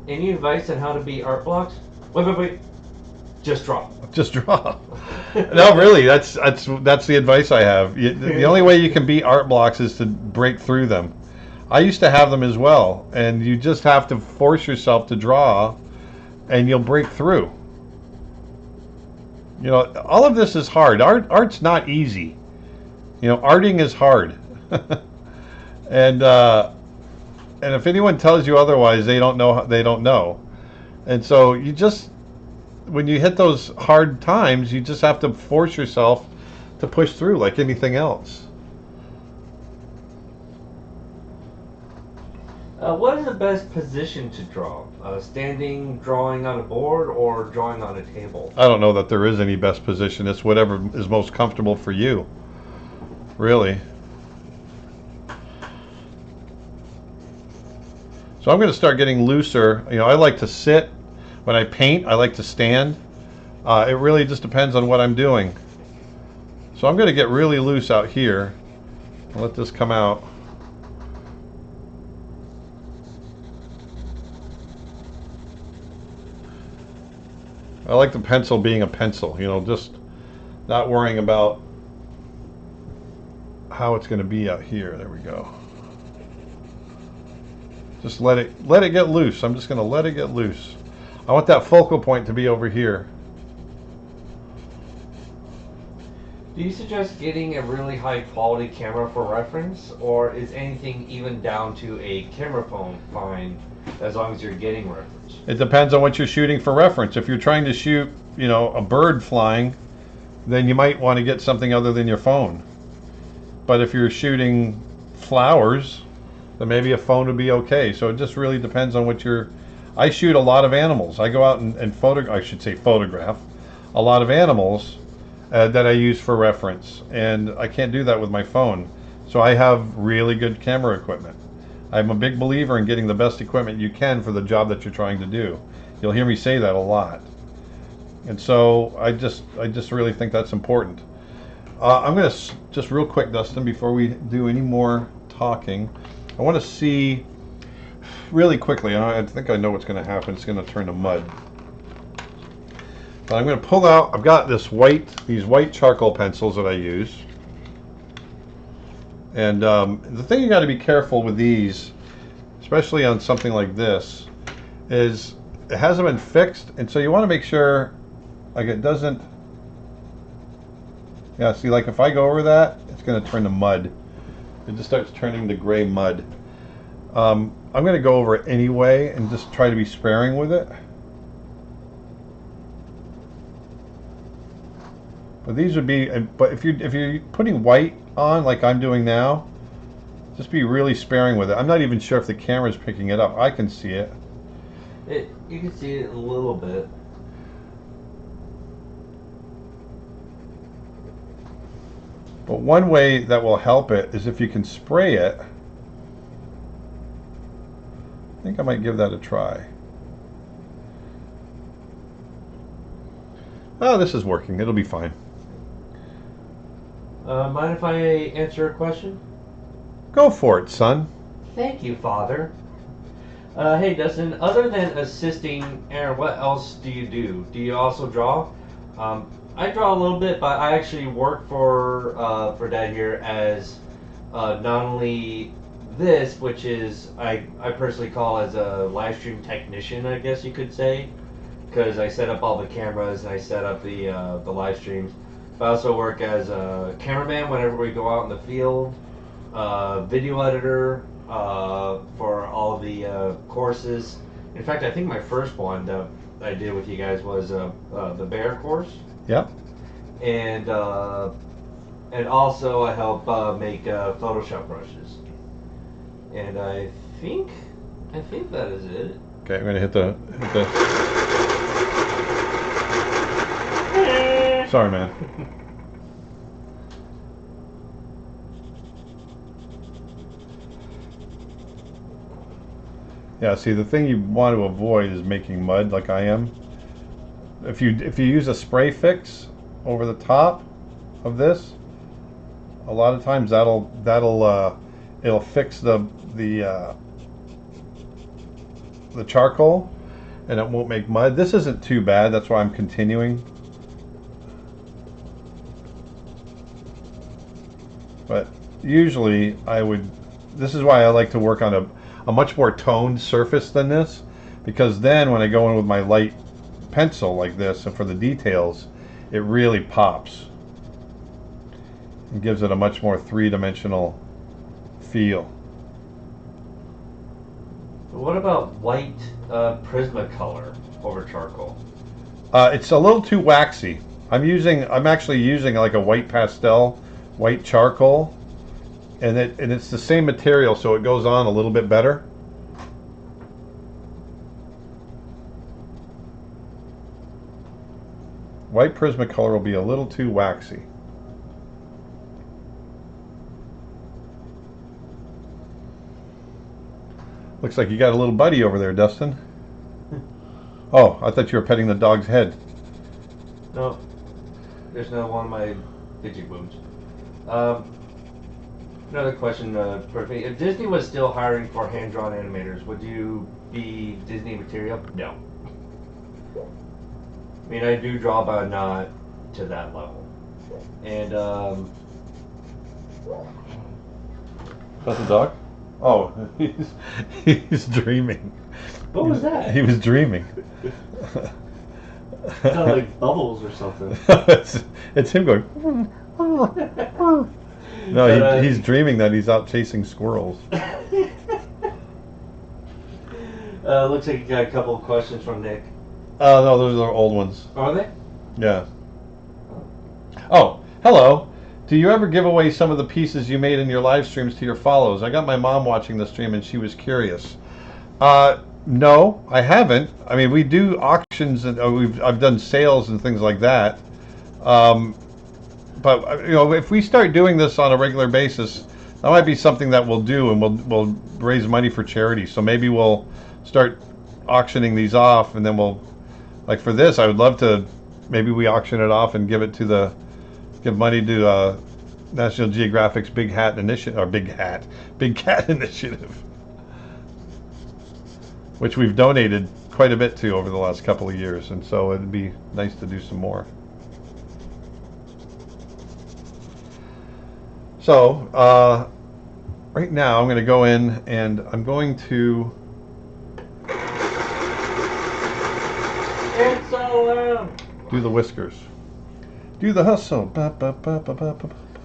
Any advice on how to beat art blocks? Wait. Just draw. Just draw. No, really, that's the advice I have. The only way you can beat art blocks is to break through them. I used to have them as well, and you just have to force yourself to draw, and you'll break through. All of this is hard. Art's not easy. Arting is hard. And if anyone tells you otherwise, they don't know. And so when you hit those hard times, you just have to force yourself to push through like anything else. What is the best position to draw? Standing, drawing on a board, or drawing on a table? I don't know that there is any best position. It's whatever is most comfortable for you, really. So I'm going to start getting looser. I like to sit. When I paint, I like to stand. It really just depends on what I'm doing. So I'm going to get really loose out here. I'll let this come out. I like the pencil being a pencil, just not worrying about how it's going to be out here. There we go. Just let it get loose. I'm just going to let it get loose. I want that focal point to be over here. Do you suggest getting a really high quality camera for reference, or is anything even down to a camera phone fine as long as you're getting reference? It depends on what you're shooting for reference. If you're trying to shoot, a bird flying, then you might want to get something other than your phone. But if you're shooting flowers, then maybe a phone would be okay. So it just really depends on what you're I shoot a lot of animals. I go out and photograph a lot of animals that I use for reference, and I can't do that with my phone. So I have really good camera equipment. I'm a big believer in getting the best equipment you can for the job that you're trying to do. You'll hear me say that a lot. And so I just really think that's important. I'm going to just real quick, Dustin, before we do any more talking, I want to see really quickly. I think I know what's going to happen. It's going to turn to mud. But I'm going to pull out. I've got these white charcoal pencils that I use. And the thing you got to be careful with these, especially on something like this, is it hasn't been fixed, and so you want to make sure, like, it doesn't. Yeah, see, like if I go over that, it's going to turn to mud. It just starts turning to gray mud. I'm going to go over it anyway and just try to be sparing with it. But these would be, but if you're putting white on like I'm doing now, just be really sparing with it. I'm not even sure if the camera's picking it up. I can see it. You can see it a little bit. But one way that will help it is if you can spray it. I think I might give that a try. Oh, this is working. It'll be fine. Mind if I answer a question? Go for it, son. Thank you, Father. Hey, Dustin, other than assisting Aaron, what else do you do? Do you also draw? I draw a little bit, but I actually work for Dad here as not only this, which is I personally call as a live stream technician, I guess you could say, because I set up all the cameras and I set up the live streams. I also work as a cameraman whenever we go out in the field, video editor for all of the courses. In fact, I think my first one that I did with you guys was the bear course. Yep. And also I help make Photoshop brushes. And I think that is it. Okay, I'm going to hit the. Sorry, man. Yeah, see, the thing you want to avoid is making mud like I am. If you use a spray fix over the top of this, a lot of times it'll fix the charcoal and it won't make mud. This isn't too bad, that's why I'm continuing. But usually this is why I like to work on a much more toned surface than this, because then when I go in with my light pencil like this and for the details, it really pops and gives it a much more three-dimensional feel. What about white Prismacolor over charcoal? It's a little too waxy. I'm actually using like a white pastel, white charcoal, and it's the same material, so it goes on a little bit better. White Prismacolor will be a little too waxy. Looks like you got a little buddy over there, Dustin. Oh, I thought you were petting the dog's head. No, there's no one of my fidget wounds. Another question for me. If Disney was still hiring for hand-drawn animators, would you be Disney material? No. I mean, I do draw, but not to that level. And, That's the dog? Oh, he's dreaming. What was that? He was dreaming. Sounded like bubbles or something. it's him going. No, he's dreaming that he's out chasing squirrels. Looks like you got a couple of questions from Nick. No, those are old ones. Are they? Yeah. Oh, hello. Do you ever give away some of the pieces you made in your live streams to your followers? I got my mom watching the stream and she was curious. No, I haven't. I mean, we do auctions and I've done sales and things like that. Um, but if we start doing this on a regular basis, that might be something that we'll do, and we'll raise money for charity. So maybe we'll start auctioning these off, and then we'll, like for this, I would love to. Maybe we auction it off and give money to National Geographic's Big Hat Initiative, or Big Cat Initiative, which we've donated quite a bit to over the last couple of years, and so it'd be nice to do some more. So right now I'm going to go in and I'm going to do the whiskers. Do the hustle.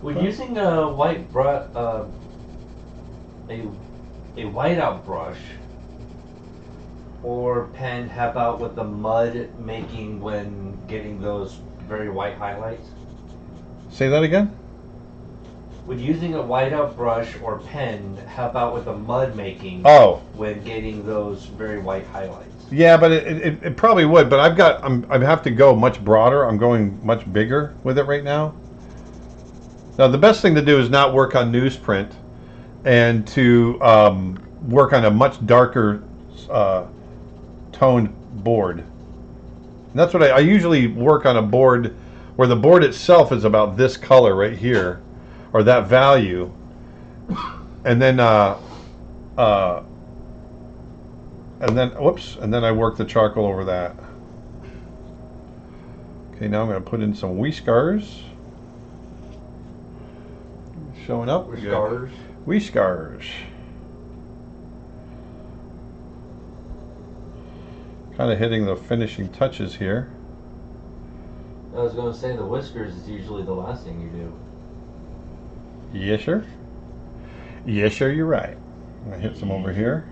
When using a white brush, a whiteout brush or pen, help out with the mud making when getting those very white highlights? Say that again? Would using a whiteout brush or pen help out with the mud making when getting those very white highlights? Yeah, but it probably would. But I have to go much broader. I'm going much bigger with it right now. Now the best thing to do is not work on newsprint, and to work on a much darker toned board. And that's what I usually work on, a board where the board itself is about this color right here, or that value, and then whoops, and then I work the charcoal over that. Okay, now I'm going to put in some whiskers. Showing up. Whiskers. Whiskers. Kind of hitting the finishing touches here. I was going to say the whiskers is usually the last thing you do. Yes, sir. Yes, sir, you're right. I'm going to hit some over here.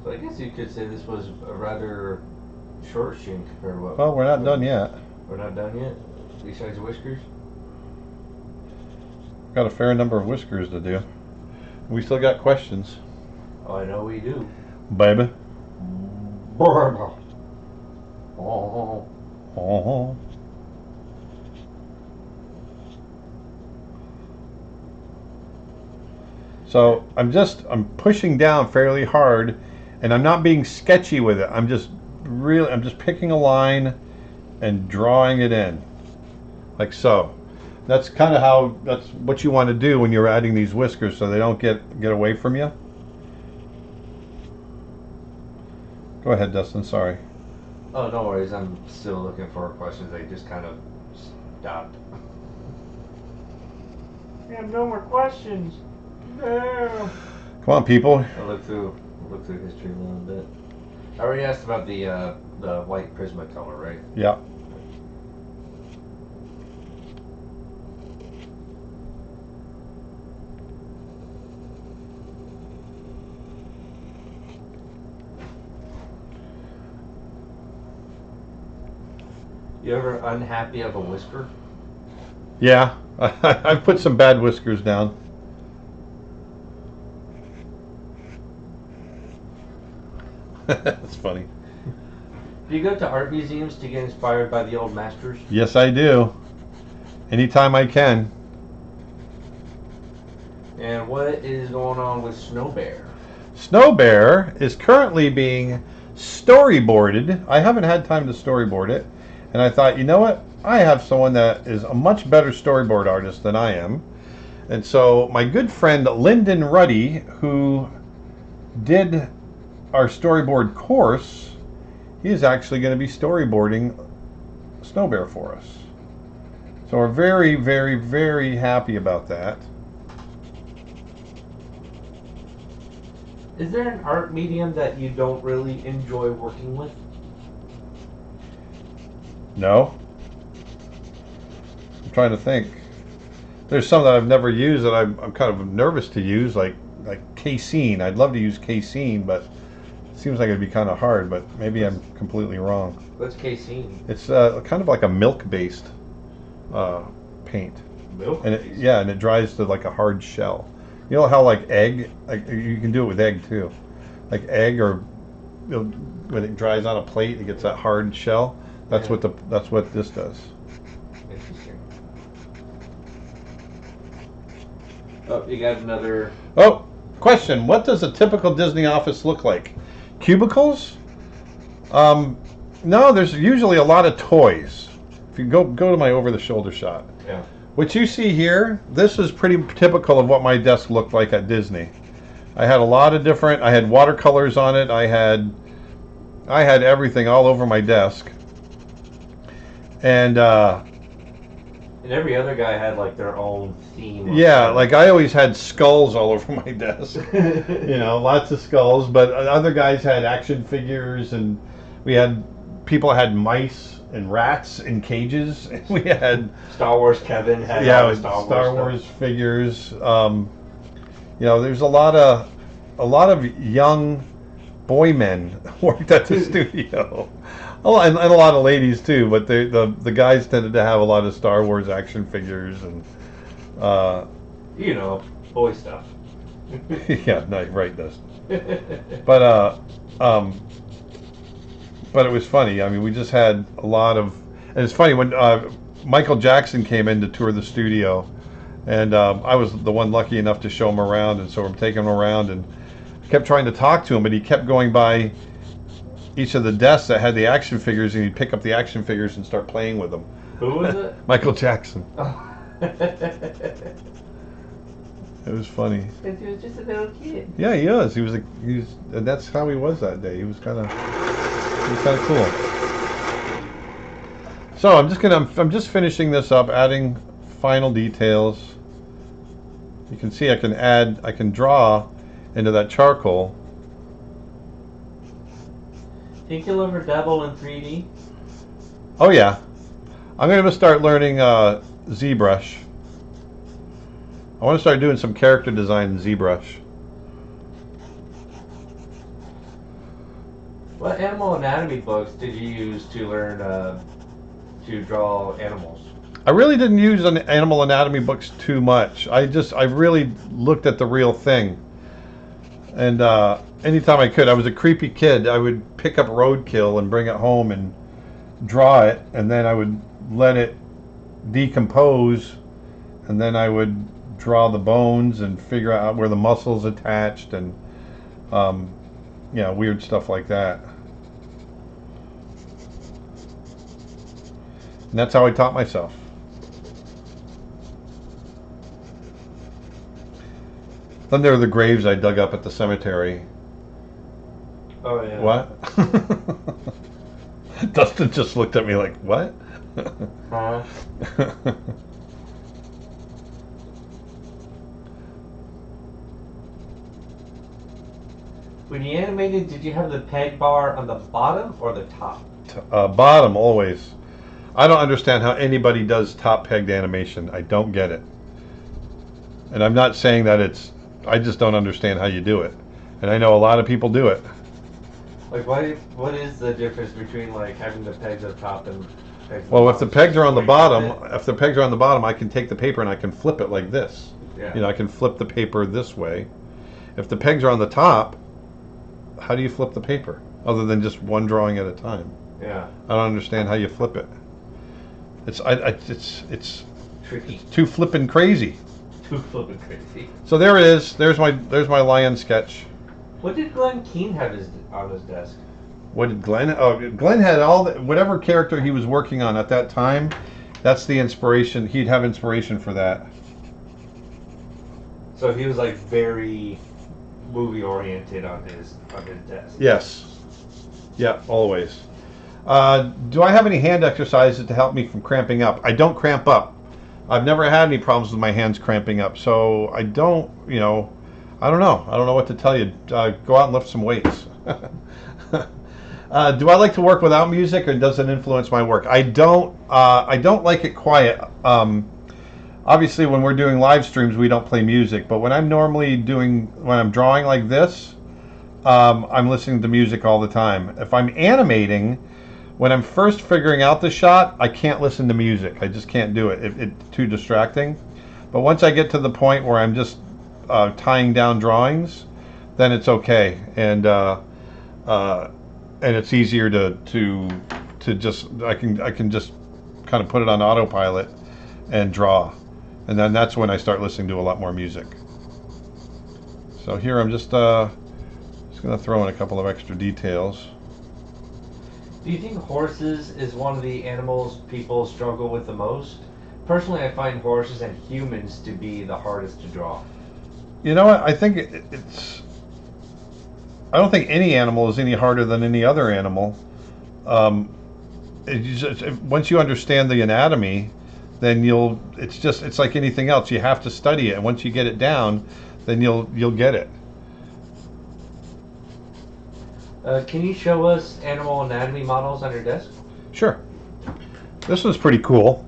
So I guess you could say this was a rather short sheen compared to what... Well, we're not done yet. We're not done yet? Besides the whiskers? Got a fair number of whiskers to do. We still got questions. Oh, I know we do. Baby. Oh. Oh. So I'm pushing down fairly hard, and I'm not being sketchy with it. I'm just picking a line and drawing it in, like so. That's what you want to do when you're adding these whiskers, so they don't get away from you. Go ahead, Dustin. Sorry. Oh, no worries. I'm still looking for questions. I just kind of stopped. We have no more questions. No. Come on, people. I looked through history a little bit. I already asked about the white Prismacolor, right? Yeah. You ever unhappy of a whisker? Yeah. I've put some bad whiskers down. That's funny. Do you go to art museums to get inspired by the old masters? Yes, I do. Anytime I can. And what is going on with Snow Bear? Snow Bear is currently being storyboarded. I haven't had time to storyboard it, and I thought, you know what? I have someone that is a much better storyboard artist than I am. And so my good friend Lyndon Ruddy, who did our storyboard course, he is actually going to be storyboarding Snow Bear for us. So we're very, very, very happy about that. Is there an art medium that you don't really enjoy working with? No. I'm trying to think. There's some that I've never used that I'm kind of nervous to use, like casein. I'd love to use casein, but it seems like it'd be kind of hard, but maybe I'm completely wrong. What's casein? It's kind of like a milk-based paint. Milk? And it dries to like a hard shell. You know how like egg, like you can do it with egg too, like egg or when it dries on a plate, it gets that hard shell. That's Yeah. that's what this does. Interesting. Oh, you got another. Oh, question: what does a typical Disney office look like? Cubicles? No, there's usually a lot of toys. If you go to my over-the-shoulder shot, Yeah. what you see here, this is pretty typical of what my desk looked like at Disney. I had a lot of different. I had watercolors on it. I had everything all over my desk, and And every other guy had like their own theme. yeah, like I always had skulls all over my desk. You know, lots of skulls. But other guys had action figures, and we had people had mice and rats in cages. And we had Star Wars. Kevin had yeah, all the Star Wars Wars figures. You know, there's a lot of young boy men worked at the studio. Oh, and a lot of ladies too, but the guys tended to have a lot of Star Wars action figures and You know, boy stuff. yeah, no, right, does. But but it was funny. I mean, we just had a lot of, and it's funny when Michael Jackson came in to tour the studio, and I was the one lucky enough to show him around, and so I'm taking him around, and I kept trying to talk to him, but he kept going by each of the desks that had the action figures, and he'd pick up the action figures and start playing with them. Who was it? Michael Jackson. Oh. It was funny. Because he was just a little kid. Yeah, he was. And that's how he was that day. He was kind of cool. So I'm just finishing this up, adding final details. You can see I can draw into that charcoal. Think you'll ever dabble in 3D? Oh yeah, I'm going to start learning ZBrush. I want to start doing some character design in ZBrush. What animal anatomy books did you use to learn to draw animals? I really didn't use animal anatomy books too much. I really looked at the real thing. And anytime I could, I was a creepy kid. I would pick up roadkill and bring it home and draw it, and then I would let it decompose, and then I would draw the bones and figure out where the muscles attached, and yeah, weird stuff like that. And that's how I taught myself. Then there are the graves I dug up at the cemetery. Oh yeah. What? Dustin just looked at me like, what? Huh? When you animated, did you have the peg bar on the bottom or the top? Bottom, always. I don't understand how anybody does top pegged animation. I don't get it. And I'm not saying that I just don't understand how you do it. And I know a lot of people do it. Like, what is the difference between like having the pegs at the top and pegs at Well, the if the pegs are on the bottom? bottom, I can take the paper and I can flip it like this. Yeah. You know, I can flip the paper this way. If the pegs are on the top, how do you flip the paper other than just one drawing at a time? Yeah. I don't understand how you flip it. It's Tricky. too flippin' crazy. Too flippin' crazy. So there it is. There's my lion sketch. What did Glenn Keane have on his desk? What did Glenn? Oh, Glenn had whatever character he was working on at that time. That's the inspiration. He'd have inspiration for that. So he was like very movie oriented on his desk. Yes. Yeah, always. Do I have any hand exercises to help me from cramping up? I don't cramp up. I've never had any problems with my hands cramping up, so I don't, I don't know. I don't know what to tell you. Go out and lift some weights. Do I like to work without music, or does it influence my work? I don't like it quiet. Obviously, when we're doing live streams, we don't play music. But when I'm drawing like this, I'm listening to music all the time. If I'm animating, when I'm first figuring out the shot, I can't listen to music. I just can't do it. It's too distracting. But once I get to the point where I'm just tying down drawings, then it's okay, and it's easier to just I can just kind of put it on autopilot and draw, and then that's when I start listening to a lot more music. So here I'm just going to throw in a couple of extra details. Do you think horses is one of the animals people struggle with the most? Personally, I find horses and humans to be the hardest to draw. You know what? I think it's. I don't think any animal is any harder than any other animal. Once you understand the anatomy, then it's like anything else. You have to study it, and once you get it down, then you'll get it. Can you show us animal anatomy models on your desk? Sure. This one's pretty cool.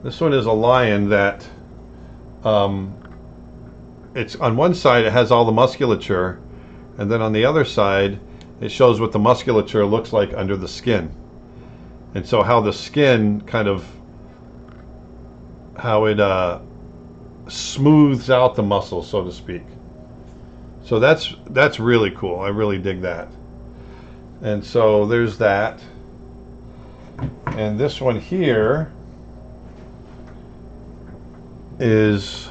This one is a lion that it's on one side it has all the musculature, and then on the other side it shows what the musculature looks like under the skin, and so how the skin kind of how it smooths out the muscles, so to speak. So that's really cool. I really dig that. And so there's that. And this one here is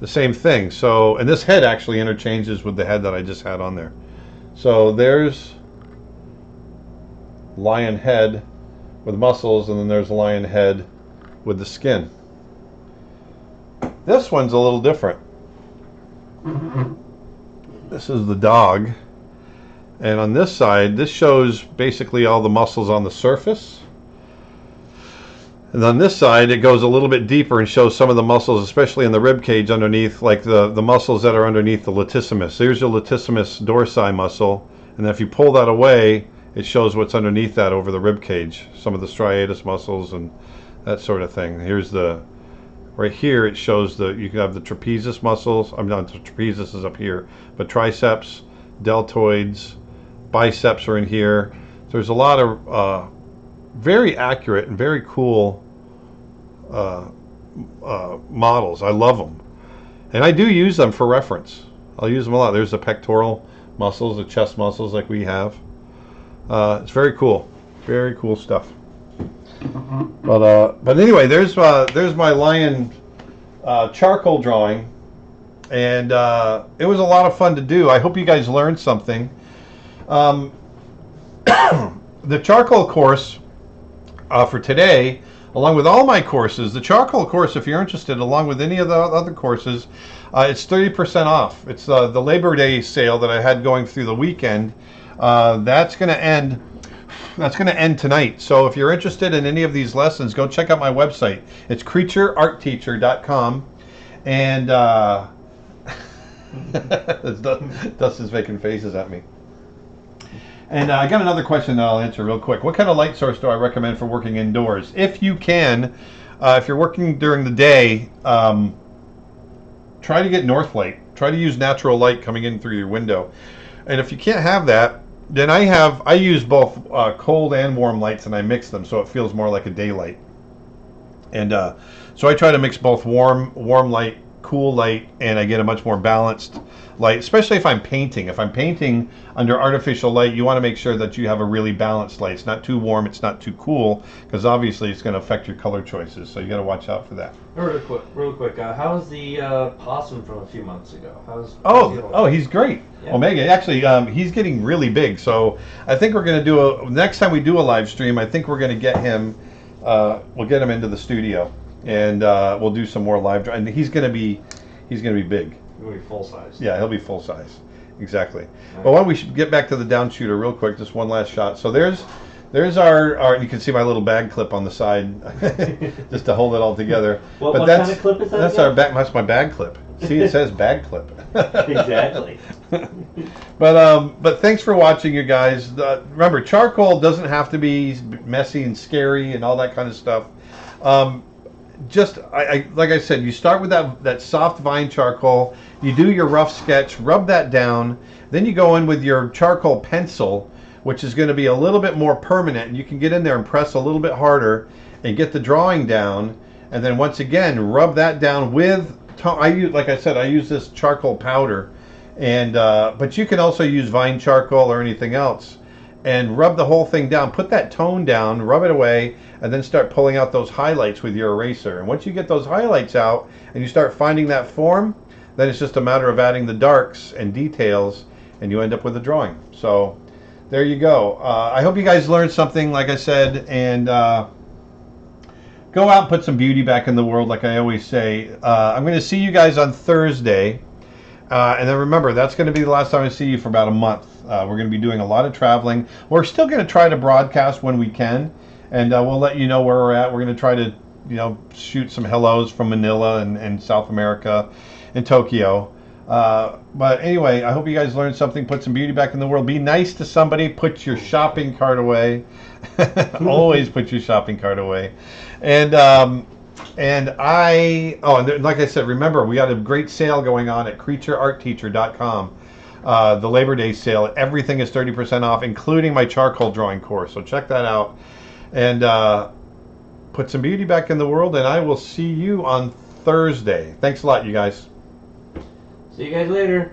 the same thing. So, and this head actually interchanges with the head that I just had on there. So there's lion head with muscles, and then there's lion head with the skin. This one's a little different. This is the dog, and on this side this shows basically all the muscles on the surface, and on this side it goes a little bit deeper and shows some of the muscles, especially in the rib cage underneath, like the muscles that are underneath the latissimus. There's your latissimus dorsi muscle, and then if you pull that away it shows what's underneath that over the rib cage, some of the striatus muscles and that sort of thing. Here's the right here it shows you can have the trapezius muscles. I'm not, the trapezius is up here, but triceps, deltoids, biceps are in here. There's a lot of very accurate and very cool models. I love them, and I do use them for reference. I'll use them a lot. There's the pectoral muscles, the chest muscles like we have. It's very cool stuff. But anyway, there's my lion charcoal drawing, and it was a lot of fun to do. I hope you guys learned something. The charcoal course for today, along with all my courses, the charcoal course, if you're interested, along with any of the other courses, it's 30% off. It's the Labor Day sale that I had going through the weekend. That's going to end. That's going to end tonight. So if you're interested in any of these lessons, go check out my website. It's creatureartteacher.com. And Dustin's making faces at me. And I got another question that I'll answer real quick. What kind of light source do I recommend for working indoors? If you can, if you're working during the day, try to get north light. Try to use natural light coming in through your window. And if you can't have that, then I use both cold and warm lights, and I mix them so it feels more like a daylight. And so I try to mix both warm light, cool light, and I get a much more balanced light, especially if I'm painting. If I'm painting under artificial light, you want to make sure that you have a really balanced light. It's not too warm, it's not too cool, because obviously it's going to affect your color choices. So you got to watch out for that. Real quick. How's the possum from a few months ago? He's great. Yeah. Omega, actually, he's getting really big. So I think we're going to do next time we do a live stream, I think we're going to get him. We'll get him into the studio, and we'll do some more live. And he's going to be big. He'll be full size. Yeah, he'll be full size. Exactly. Right. Well, why don't we get back to the down shooter real quick? Just one last shot. So there's our. You can see my little bag clip on the side, just to hold it all together. What kind of clip is that? That's again? That's my bag clip. See, it says bag clip. Exactly. But thanks for watching, you guys. Remember, charcoal doesn't have to be messy and scary and all that kind of stuff. Like I said, you start with that soft vine charcoal. You do your rough sketch, rub that down. Then you go in with your charcoal pencil, which is going to be a little bit more permanent, and you can get in there and press a little bit harder and get the drawing down. and then once again rub that down with. I use, like I said, I use this charcoal powder, and but you can also use vine charcoal or anything else, and rub the whole thing down. Put that tone down, rub it away, and then start pulling out those highlights with your eraser. And once you get those highlights out and you start finding that form, then it's just a matter of adding the darks and details, and you end up with a drawing. So there you go. I hope you guys learned something, like I said, and go out and put some beauty back in the world, like I always say. I'm going to see you guys on Thursday. And then remember, that's going to be the last time I see you for about a month. We're going to be doing a lot of traveling. We're still going to try to broadcast when we can, and we'll let you know where we're at. We're going to try to, shoot some hellos from Manila and South America and Tokyo. But anyway, I hope you guys learned something. Put some beauty back in the world. Be nice to somebody. Put your shopping cart away. Always put your shopping cart away. And like I said, remember, we got a great sale going on at creatureartteacher.com. The Labor Day sale. Everything is 30% off, including my charcoal drawing course. So check that out. And put some beauty back in the world, and I will see you on Thursday. Thanks a lot, you guys. See you guys later.